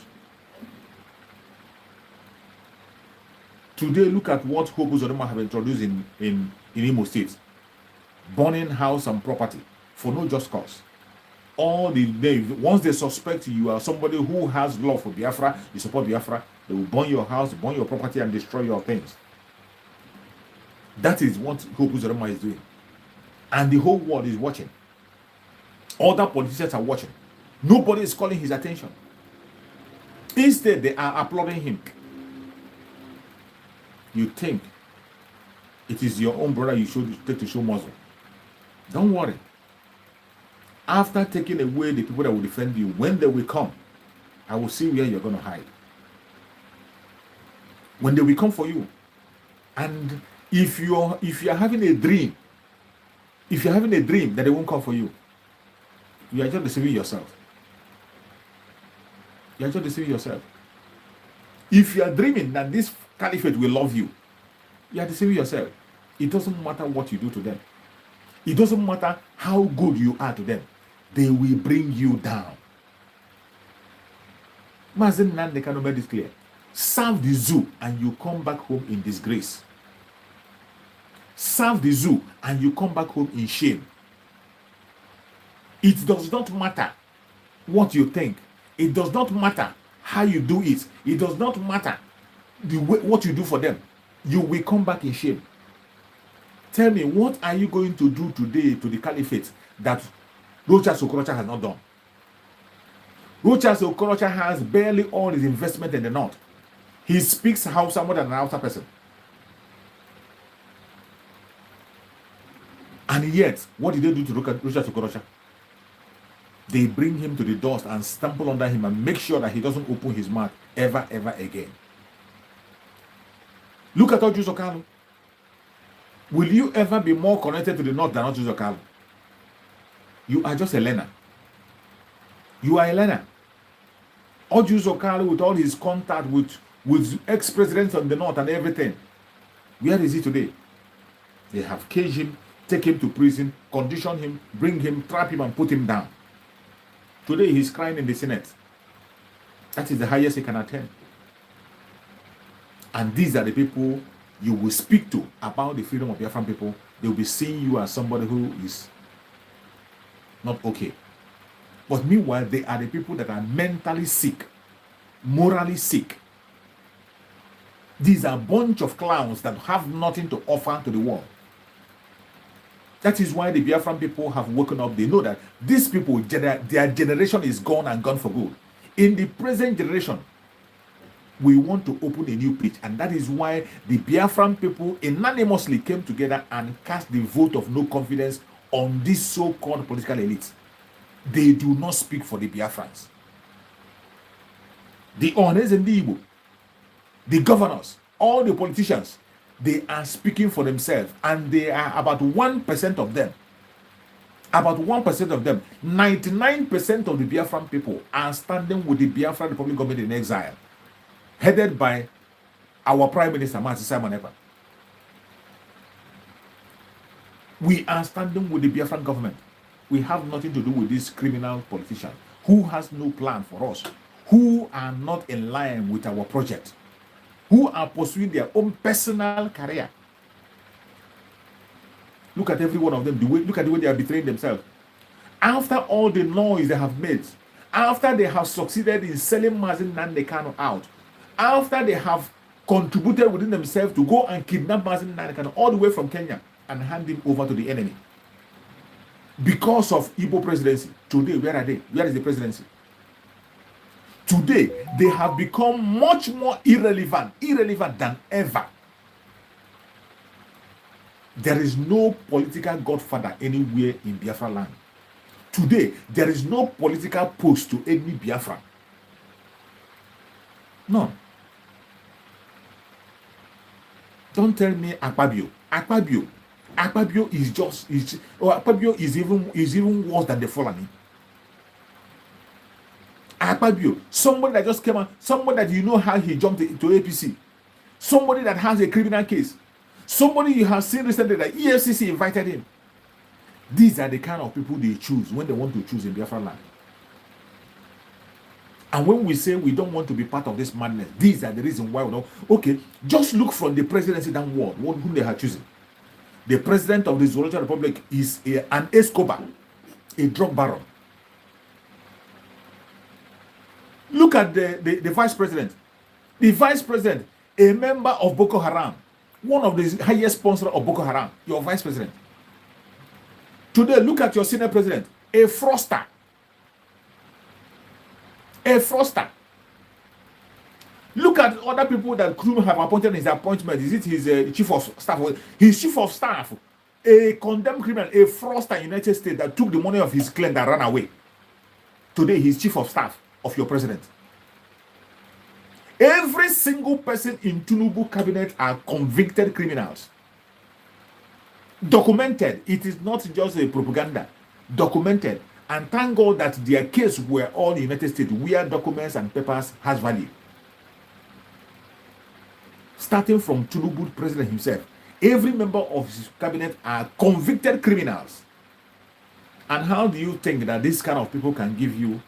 Today, look at what Hope Uzodinma have introduced in Imo State. Burning house and property for no just cause. Once they suspect you are somebody who has love for Biafra, you support Biafra, they will burn your house, burn your property, and destroy your things. That is what Hope Uzodinma is doing. And the whole world is watching. Other politicians are watching. Nobody is calling his attention. Instead, they are applauding him. You think it is your own brother you should take to show muzzle. Don't worry. After taking away the people that will defend you, when they will come, I will see where you're going to hide. When they will come for you. And if you're having a dream, that they won't come for you, you are just deceiving yourself. You are just deceiving yourself. If you are dreaming that this caliphate will love you, you are deceiving yourself. It doesn't matter what you do to them. It doesn't matter how good you are to them. They will bring you down. Mazen Nande Kano made it clear. Serve the zoo and you come back home in disgrace. Serve the zoo and you come back home in shame. It does not matter what you think. It does not matter how you do it. It does not matter what you do for them. You will come back in shame. Tell me, what are you going to do today to the caliphate that Rochas Okorocha has not done? Rochas Okorocha has barely all his investment in the north. He speaks Hausa more than an Hausa person. And yet, what did they do to Rochas Okorocha? They bring him to the dust and stumble under him and make sure that he doesn't open his mouth ever again. Look at Oju Okalu. Will you ever be more connected to the north than Oju Okalu? You are just a learner. You are a learner. Oju Okalu, with all his contact with ex-presidents on the north and everything, where is he today? They have caged him, take him to prison, condition him, bring him, trap him, and put him down. Today he's crying in the Senate. That is the highest he can attend. And these are the people you will speak to about the freedom of Biafran people. They will be seeing you as somebody who is not okay. But meanwhile, they are the people that are mentally sick, morally sick. These are a bunch of clowns that have nothing to offer to the world. That is why the Biafran people have woken up. They know that these people, their generation is gone and gone for good. In the present generation, we want to open a new page, and that is why the Biafran people unanimously came together and cast the vote of no confidence on this so-called political elite. They do not speak for the Biafrans. The Ones and the Igbo, the governors, all the politicians, they are speaking for themselves, and they are about 1% of them. About 1% of them. 99% of the Biafran people are standing with the Biafran Republic government in exile, headed by our Prime Minister, Mazi Simon Ekpa. We are standing with the Biafran government. We have nothing to do with this criminal politician who has no plan for us, who are not in line with our project, who are pursuing their own personal career. Look at every one of them. Look at the way they are betraying themselves. After all the noise they have made, after they have succeeded in selling Mazi Nnamdi Kanu out, after they have contributed within themselves to go and kidnap Mazi Nnamdi Kanu all the way from Kenya and hand him over to the enemy, because of Igbo presidency, today, where are they? Where is the presidency? Today, they have become much more irrelevant than ever. There is no political godfather anywhere in Biafra land. Today, there is no political post to any Biafra. None. Don't tell me Akpabio. Akpabio is even worse than the Fulani. Akpabio, somebody that just came out, somebody that you know how he jumped into APC, somebody that has a criminal case, somebody you have seen recently that EFCC invited him. These are the kind of people they choose when they want to choose in Biafra land. And when we say we don't want to be part of this madness, these are the reasons why we don't. Okay, just look from the presidency downward, whom they are choosing. The president of the Zoological Republic is an Escobar, a drug baron. Look at the vice president. The vice president, a member of Boko Haram, one of the highest sponsors of Boko Haram, your vice president. Today, look at your senior president, a fraudster. A fraudster. Look at other people that Krum have appointed in his appointment. Is it his chief of staff? His chief of staff, a condemned criminal, a fraudster in the United States that took the money of his client and ran away. Today, he's chief of staff of your president. Every single person in Tinubu cabinet are convicted criminals. Documented. It is not just a propaganda. Documented. And thank God that their case were all in the United States, where documents and papers has value. Starting from Tinubu president himself, every member of his cabinet are convicted criminals. And how do you think that this kind of people can give you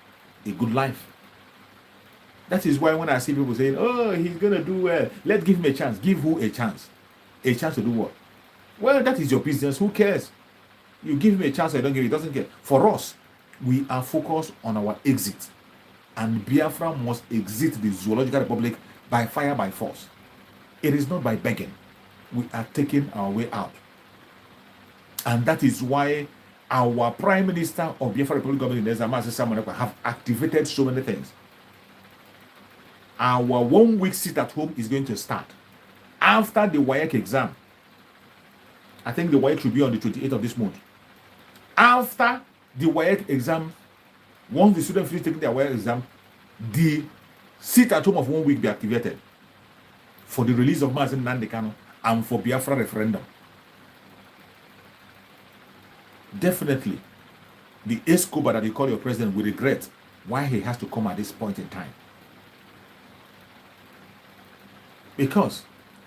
a good life? That is why when I see people saying, oh, he's going to do well, let's give him a chance. Give who a chance? A chance to do what? Well, that is your business. Who cares? You give him a chance or you don't give him, he doesn't care. For us, we are focused on our exit. And Biafra must exit the Zoological Republic by fire, by force. It is not by begging. We are taking our way out. And that is why our Prime Minister of Biafra Republic government, have activated so many things. Our 1 week sit at home is going to start. After the WAEC exam, I think the WAEC should be on the 28th of this month. After the WAEC exam, once the student finish taking their WAEC exam, the sit at home of 1 week be activated for the release of Mazen Nandekano and for Biafra referendum. Definitely, the Escobar that you call your president will regret why he has to come at this point in time. Because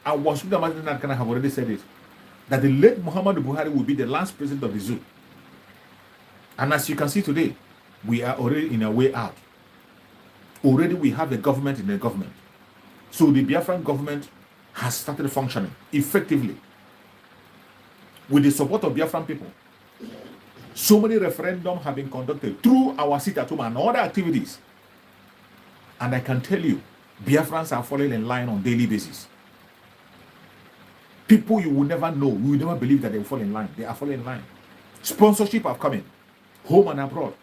our Washington Mazen Nandekano have already said it, that the late Muhammadu Buhari will be the last president of the zoo. And as you can see today, we are already in a way out. Already we have a government in the government. So the Biafran government has started functioning effectively with the support of Biafran people. So many referendums have been conducted through our sit at home and other activities. And I can tell you, Biafrans are falling in line on a daily basis. People you will never know, you will never believe that they will fall in line. They are falling in line. Sponsorship are coming, home and abroad.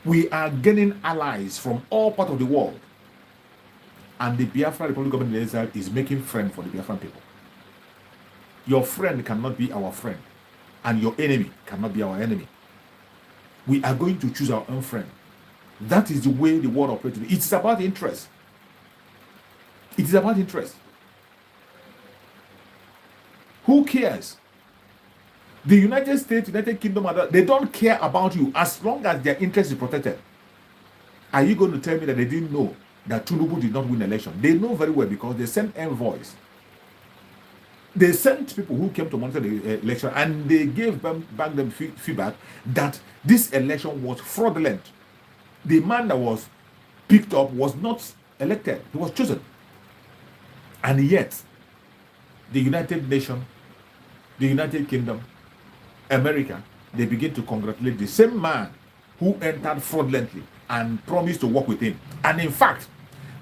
We are gaining allies from all parts of the world. And the Biafra Republic government in Israel is making friends for the Biafran people. Your friend cannot be our friend, and your enemy cannot be our enemy. We are going to choose our own friend. That is the way the world operates. It is about interest. It is about interest. Who cares? The United States, United Kingdom, they don't care about you as long as their interest is protected. Are you going to tell me that they didn't know that Tinubu did not win the election? They know very well because they sent envoys. They sent people who came to monitor the election, and they gave back them feedback that this election was fraudulent. The man that was picked up was not elected. He was chosen. And yet, the United Nations, the United Kingdom, America, they begin to congratulate the same man who entered fraudulently and promised to work with him. And in fact,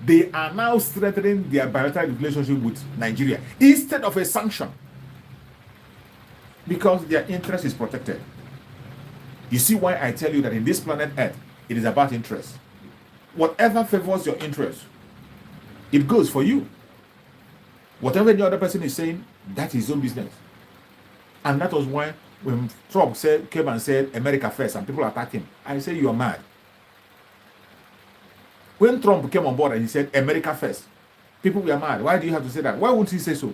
they are now strengthening their bilateral relationship with Nigeria instead of a sanction, because their interest is protected. You see why I tell you that in this planet Earth, it is about interest. Whatever favors your interest, it goes for you. Whatever the other person is saying, that is his own business. And that was why when Trump came and said America first and people attacked him, I say you are mad. When Trump came on board and he said America first, People were mad. Why do you have to say that? Why would he say so?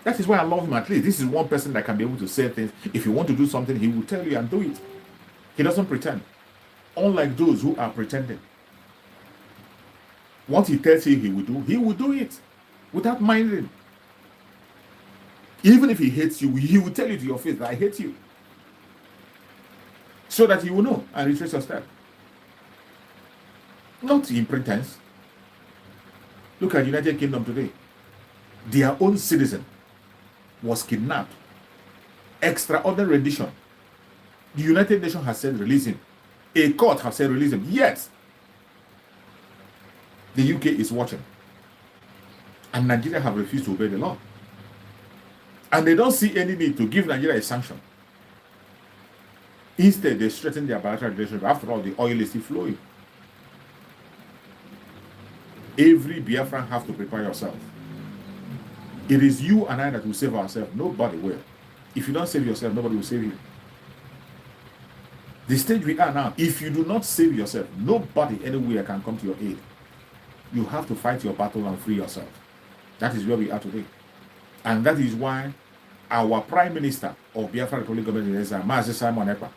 That is why I love him. At least this is one person that can be able to say things. If you want to do something, he will tell you and do it. He doesn't pretend. Unlike those who are pretending. What he tells you he will do it without minding. Even if he hates you, he will tell you to your face that I hate you. So that you will know and retrace your step. Not in pretense. Look at United Kingdom today. Their own citizen was kidnapped. Extraordinary rendition. The United Nations has said release him. A court has said release him. Yet, the UK is watching. And Nigeria have refused to obey the law. And they don't see any need to give Nigeria a sanction. Instead, they strengthen their bilateral relationship. After all, the oil is still flowing. Every Biafran have to prepare yourself. It is you and I that will save ourselves. Nobody will. If you don't save yourself, nobody will save you. The stage we are now, if you do not save yourself, nobody anywhere can come to your aid. You have to fight your battle and free yourself. That is where we are today. And that is why our Prime Minister of Biafra Republic Government is Mazi Simon Ekpa.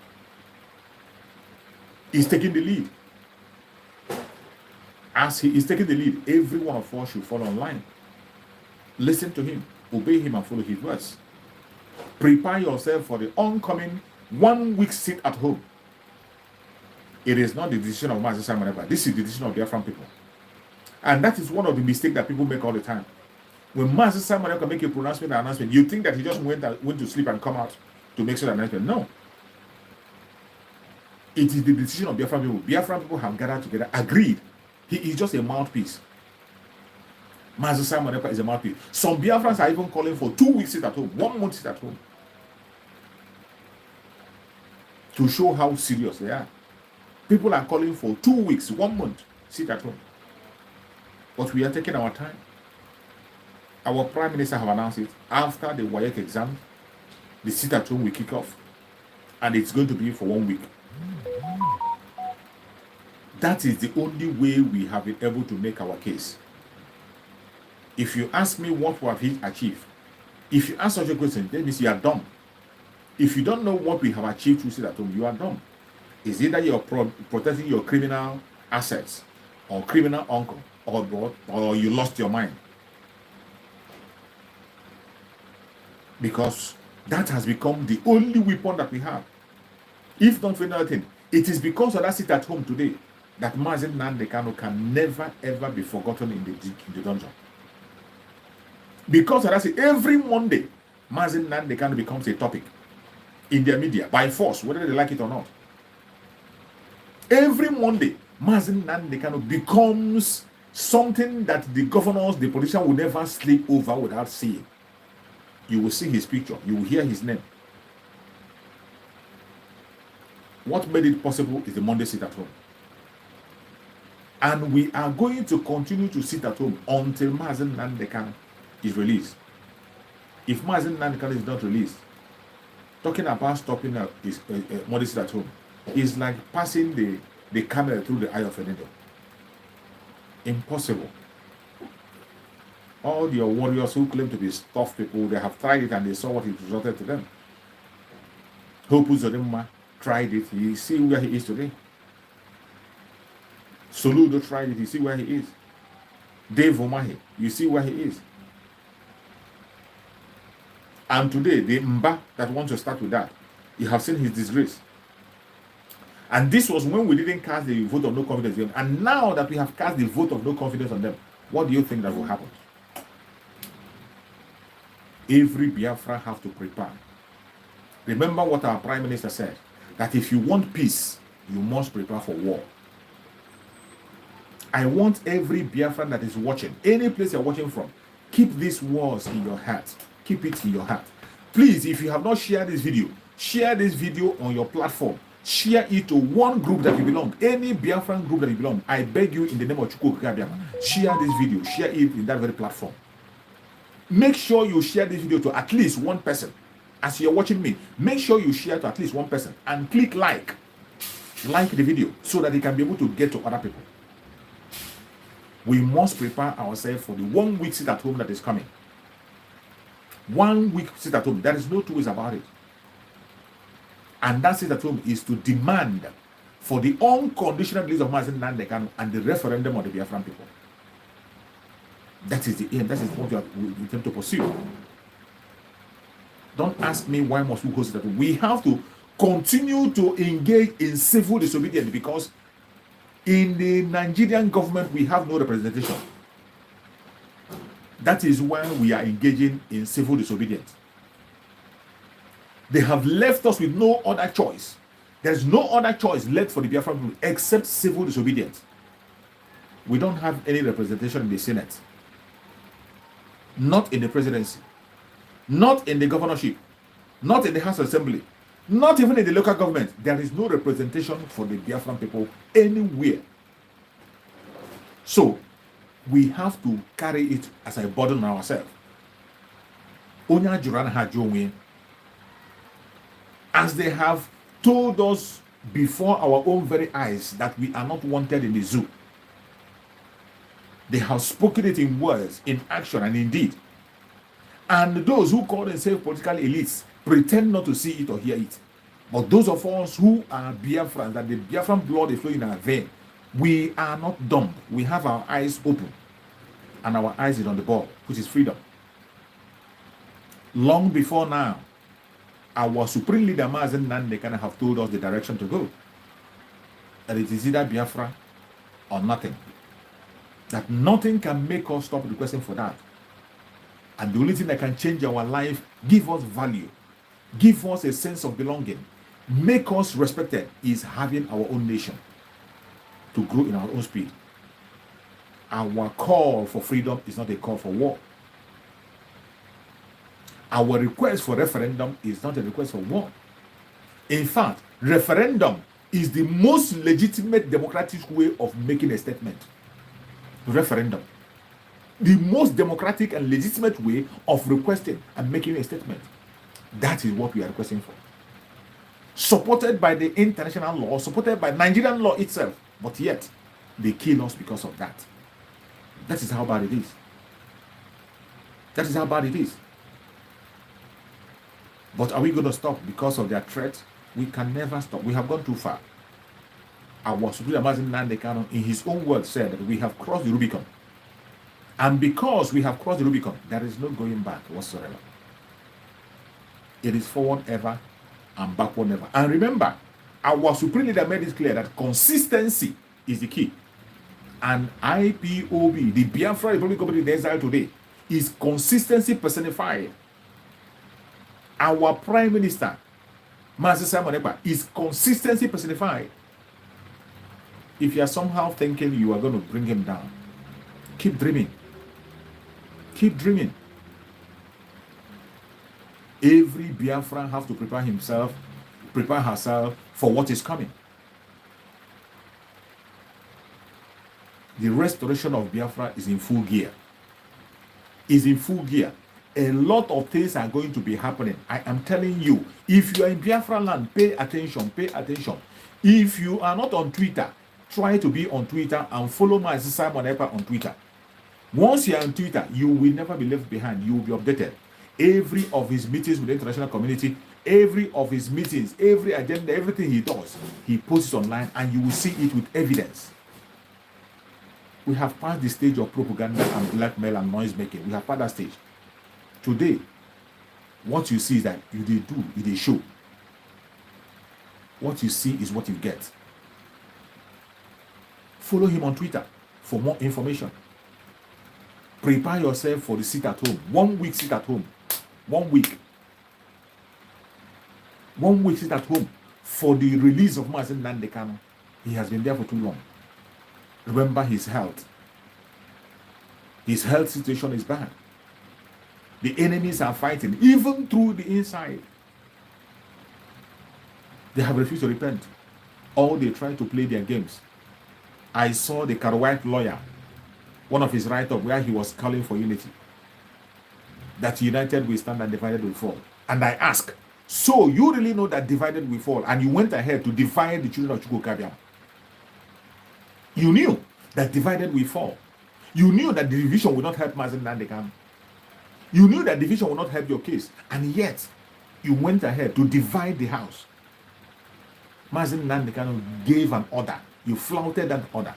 He's taking the lead. As he is taking the lead, every one of us should follow online. Listen to him, obey him, and follow his words. Prepare yourself for the oncoming 1 week sit at home. It is not the decision of Mazi Simon Ekpa. This is the decision of Biafran people. And that is one of the mistakes that people make all the time. When Mazi Simon Ekpa make a announcement, you think that he just went to sleep and come out to make sure announcement. No. It is the decision of Biafran people. Biafran people have gathered together, agreed. He is just a mouthpiece. Mazi Simon Ekpa is a mouthpiece. Some Biafrans are even calling for 2 weeks sit at home, 1 month sit at home. To show how serious they are. People are calling for 2 weeks, 1 month sit at home. But we are taking our time. Our Prime Minister have announced it. After the WAEC exam, the sit at home will kick off. And it's going to be for 1 week. That is the only way we have been able to make our case. If you ask me what we have achieved, if you ask such a question, that means you are dumb. If you don't know what we have achieved through sit at home, you are dumb. It's either you're protecting your criminal assets, or criminal uncle, or you lost your mind. Because that has become the only weapon that we have. If not for another thing, it is because of that sit at home today that Mazi Nnamdi Kanu can never ever be forgotten in the dungeon. Because of that, every Monday, Mazi Nnamdi Kanu becomes a topic in their media by force, whether they like it or not. Every Monday, Mazi Nnamdi Kanu becomes something that the governors, the politicians will never sleep over without seeing. You will see his picture, you will hear his name. What made it possible is the Monday sit at home. And we are going to continue to sit at home until Mazi Nnamdi Kanu is released. If Mazi Nnamdi Kanu is not released, talking about stopping is Monday sit at home is like passing the camel through the eye of a needle. Impossible. All your warriors who claim to be tough people, they have tried it and they saw what it resulted to them. Hope Uzodinma tried it, you see where he is today. Soludo tried it, you see where he is. Dave Omahi, you see where he is. And today, the Mba that wants to start with that, you have seen his disgrace. And this was when we didn't cast the vote of no confidence on them. And now that we have cast the vote of no confidence on them, what do you think that will happen? Every Biafra have to prepare. Remember what our Prime Minister said, that if you want peace, you must prepare for war. I want every Biafran that is watching, any place you're watching from, keep these words in your heart. Keep it in your heart. Please, if you have not shared this video, share this video on your platform. Share it to one group that you belong. Any Biafran group that you belong. I beg you in the name of Chukwu Biafra, share this video. Share it in that very platform. Make sure you share this video to at least one person. As you're watching me, make sure you share to at least one person. And click like the video so that it can be able to get to other people. We must prepare ourselves for the 1 week sit at home that is coming. 1 week sit at home. There is no two ways about it. And that sit at home is to demand for the unconditional release of Mazi Nnamdi Kanu and the referendum of the Biafran people. That is the aim. That is what we intend to pursue. Don't ask me why must we host it at home. We have to continue to engage in civil disobedience because in the Nigerian government we have no representation. That is why we are engaging in civil disobedience. They have left us with no other choice. There's no other choice left for the Biafran people except civil disobedience. We don't have any representation in the Senate, not in the presidency, not in the governorship, not in the House Assembly, not even in the local government. There is no representation for the Biafran people anywhere. So we have to carry it as a burden on ourselves. As they have told us before our own very eyes that we are not wanted in the zoo. They have spoken it in words, in action, and in deed. And those who call themselves political elites pretend not to see it or hear it. But those of us who are Biafrans, that the Biafran blood is flowing in our vein, we are not dumb. We have our eyes open. And our eyes is on the ball, which is freedom. Long before now, our supreme leader, Mazi Nnamdi Kanu, have told us the direction to go. That it is either Biafra or nothing. That nothing can make us stop requesting for that. And the only thing that can change our life, give us value, give us a sense of belonging, make us respected, is having our own nation to grow in our own speed. Our call for freedom is not a call for war. Our request for referendum is not a request for war. In fact, referendum is the most legitimate democratic way of making a statement. Referendum. The most democratic and legitimate way of requesting and making a statement. That is what we are requesting for. Supported by the international law, supported by Nigerian law itself, but yet they kill us because of that. That is how bad it is. That is how bad it is. But are we going to stop because of their threat? We can never stop. We have gone too far. Our Supreme Mazi Nnamdi Kanu, in his own words, said that we have crossed the Rubicon. And because we have crossed the Rubicon, there is no going back whatsoever. It is forward ever and backward never. And remember, our Supreme Leader made it clear that consistency is the key. And IPOB, the Biafra Republic Company in exile today, is consistency personified. Our Prime Minister, Mazi Simon Ekpa, is consistency personified. If you are somehow thinking you are going to bring him down, keep dreaming. Keep dreaming. Every Biafran has to prepare herself for what is coming. The restoration of Biafra is in full gear. Is in full gear. A lot of things are going to be happening. I am telling you, if you are in Biafra land, pay attention, pay attention. If you are not on Twitter, try to be on Twitter and follow my Simon Ekpa on Twitter. Once you are on Twitter, you will never be left behind. You will be updated. Every of his meetings with the international community, every of his meetings, every agenda, everything he does, he posts online and you will see it with evidence. We have passed the stage of propaganda and blackmail and noise making. We have passed that stage. Today, what you see is that you did show. What you see is what you get. Follow him on Twitter for more information. Prepare yourself for the sit at home. 1 week sit at home. 1 week. 1 week sit at home for the release of Mazi Nnamdi Kanu. He has been there for too long. Remember his health. His health situation is bad. The enemies are fighting, even through the inside. They have refused to repent. Or they try to play their games. I saw the Karwite lawyer, one of his write-up where he was calling for unity. That united we stand and divided we fall. And I ask, so you really know that divided we fall, and you went ahead to divide the children of Chukwukabiam? You knew that divided we fall. You knew that the division would not help Mazen Nandekano. You knew that division would not help your case, and yet you went ahead to divide the house. Mazen Nandekano gave an order. You flouted that order.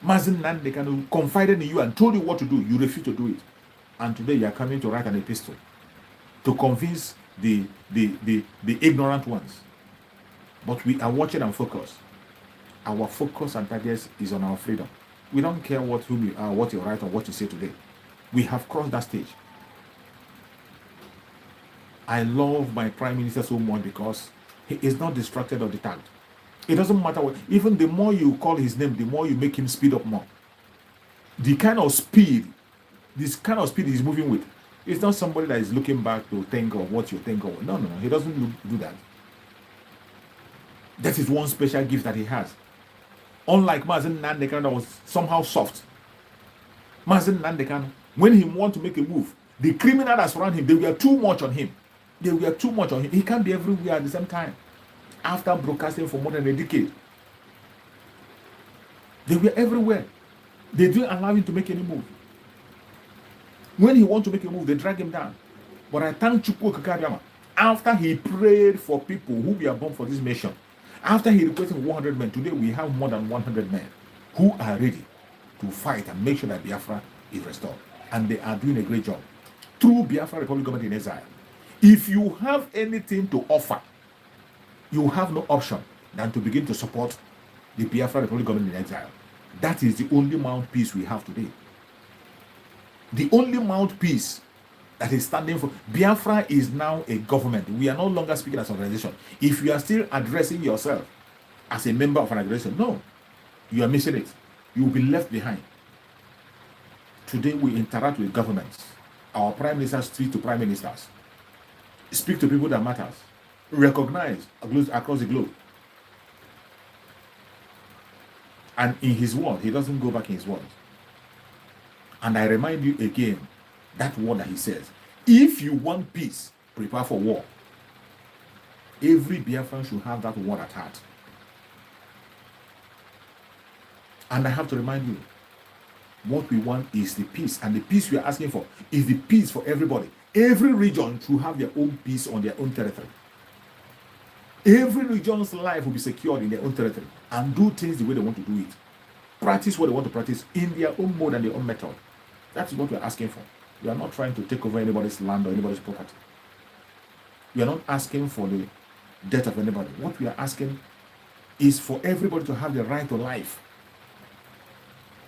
Mazen Nandekano confided in you and told you what to do. You refused to do it. And today you are coming to write an epistle to convince the ignorant ones. But we are watching and focused. Our focus and target is on our freedom. We don't care who you are, what you write, or what you say today. We have crossed that stage. I love my Prime Minister so much because he is not distracted or deterred. It doesn't matter what, even the more you call his name, the more you make him speed up more. This kind of speed he's moving with, it's not somebody that is looking back to think of what you think of. No, he doesn't do that. That is one special gift that he has. Unlike Mazen Nandekano that was somehow soft. Mazen Nandekano, when he want to make a move, the criminal that surround him, they were too much on him. He can't be everywhere at the same time. After broadcasting for more than a decade, they were everywhere. They didn't allow him to make any move. When he want to make a move, they drag him down. But I thank Chukwu Okeke after he prayed for people who were born for this nation. After he requested 100 men, today we have more than 100 men who are ready to fight and make sure that Biafra is restored. And they are doing a great job. Through Biafra Republic Government in Exile. If you have anything to offer, you have no option than to begin to support the Biafra Republic Government in Exile. That is the only mouthpiece we have today. The only mouthpiece that is standing for Biafra is now a government. We are no longer speaking as an organization. If you are still addressing yourself as a member of an organization, no, you are missing it. You will be left behind. Today we interact with governments. Our prime ministers speak to prime ministers. Speak to people that matters. Recognize across the globe. And in his word, he doesn't go back in his word. And I remind you again, that word that he says, if you want peace, prepare for war. Every Biafran should have that word at heart. And I have to remind you, what we want is the peace. And the peace we are asking for is the peace for everybody. Every region should have their own peace on their own territory. Every region's life will be secured in their own territory and do things the way they want to do it. Practice what they want to practice in their own mode and their own method. That is what we are asking for. We are not trying to take over anybody's land or anybody's property. We are not asking for the death of anybody. What we are asking is for everybody to have the right to life.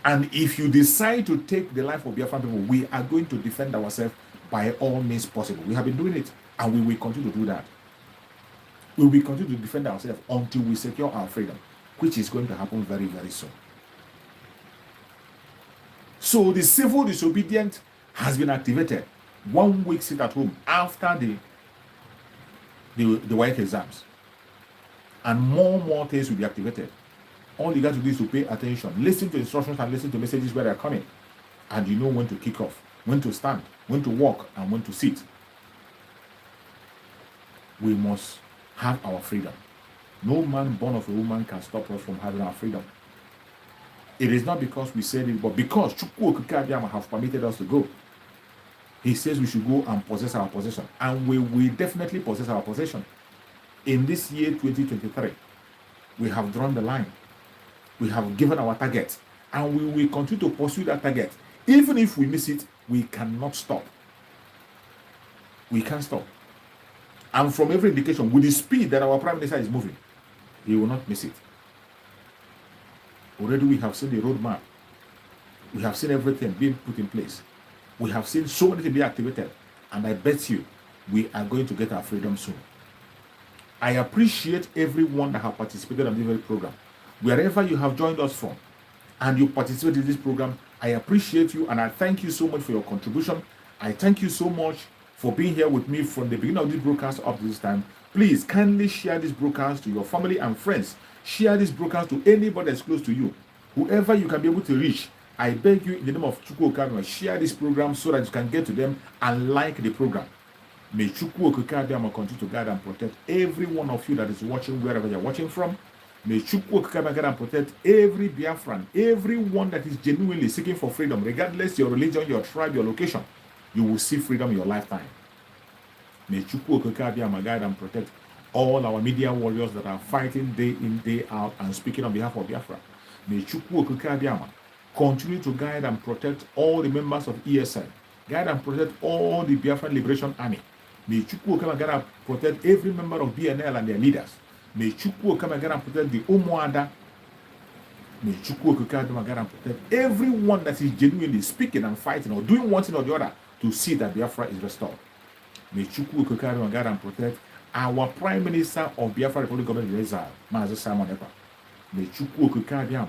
And if you decide to take the life of Biafran people, we are going to defend ourselves by all means possible. We have been doing it, and we will continue to do that. We will continue to defend ourselves until we secure our freedom, which is going to happen very, very soon. So the civil disobedience has been activated 1 week sit at home after the WAEC exams. And more things will be activated. All you got to do is to pay attention, listen to instructions and listen to messages where they're coming. And you know when to kick off, when to stand, when to walk, and when to sit. We must have our freedom. No man born of a woman can stop us from having our freedom. It is not because we said it, but because Chukwu Okeke have permitted us to go. He says we should go and possess our possession. And we will definitely possess our possession. In this year 2023, we have drawn the line. We have given our target. And we will continue to pursue that target. Even if we miss it, we cannot stop. We can't stop. And from every indication, with the speed that our Prime Minister is moving, he will not miss it. Already we have seen the roadmap. We have seen everything being put in place. We have seen so many things being activated. And I bet you, we are going to get our freedom soon. I appreciate everyone that have participated in this very program. Wherever you have joined us from, and you participate in this program, I appreciate you and I thank you so much for your contribution. I thank you so much for being here with me from the beginning of this broadcast up to this time. Please kindly share this broadcast to your family and friends. Share this broadcast to anybody that's close to you. Whoever you can be able to reach, I beg you in the name of Chukwu Okeke, share this program so that you can get to them and like the program. May Chukwu Okeke continue to guide and protect every one of you that is watching wherever you're watching from. May Chukwu Okike God and protect every Biafran, everyone that is genuinely seeking for freedom, regardless your religion, your tribe, your location. You will see freedom in your lifetime. May Chukwu Okike guide and protect all our media warriors that are fighting day in, day out and speaking on behalf of Biafra. May Chukwu Okike continue to guide and protect all the members of ESN, guide and protect all the Biafran Liberation Army. May Chukwu Okike guide and protect every member of BNL and their leaders. May Chukwu Okike guide and protect the Umuada. May Chukwu Okike guide and protect everyone that is genuinely speaking and fighting or doing one thing or the other to see that Biafra is restored. May Chukwu Okike guide and protect our Prime Minister of Biafra Republic Government of Exile, Mazi Simon Ekpa. May Chukwu Okike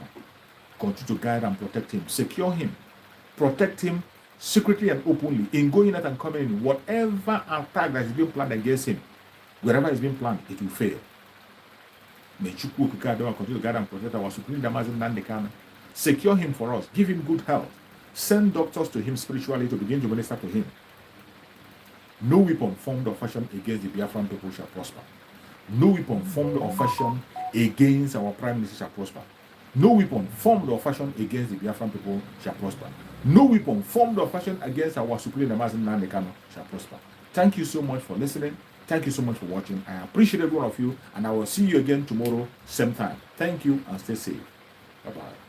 continue to guide and protect him, secure him, protect him secretly and openly in going out and coming in. Whatever attack that is being planned against him, wherever it's being planned, it will fail. May Chukwu Okike continue to guide and protect our Supreme Damazin Nandekano. Secure him for us, give him good health, send doctors to him spiritually to begin to minister to him. No weapon formed or fashioned against the Biafran people shall prosper. No weapon formed or fashioned against our Prime Minister shall prosper. No weapon formed or fashioned against the Biafran people shall prosper. No weapon formed or fashioned against our Supreme Damazin Nandekano shall prosper. Thank you so much for listening. Thank you so much for watching. I appreciate every one of you, and I will see you again tomorrow, same time. Thank you and stay safe. Bye-bye.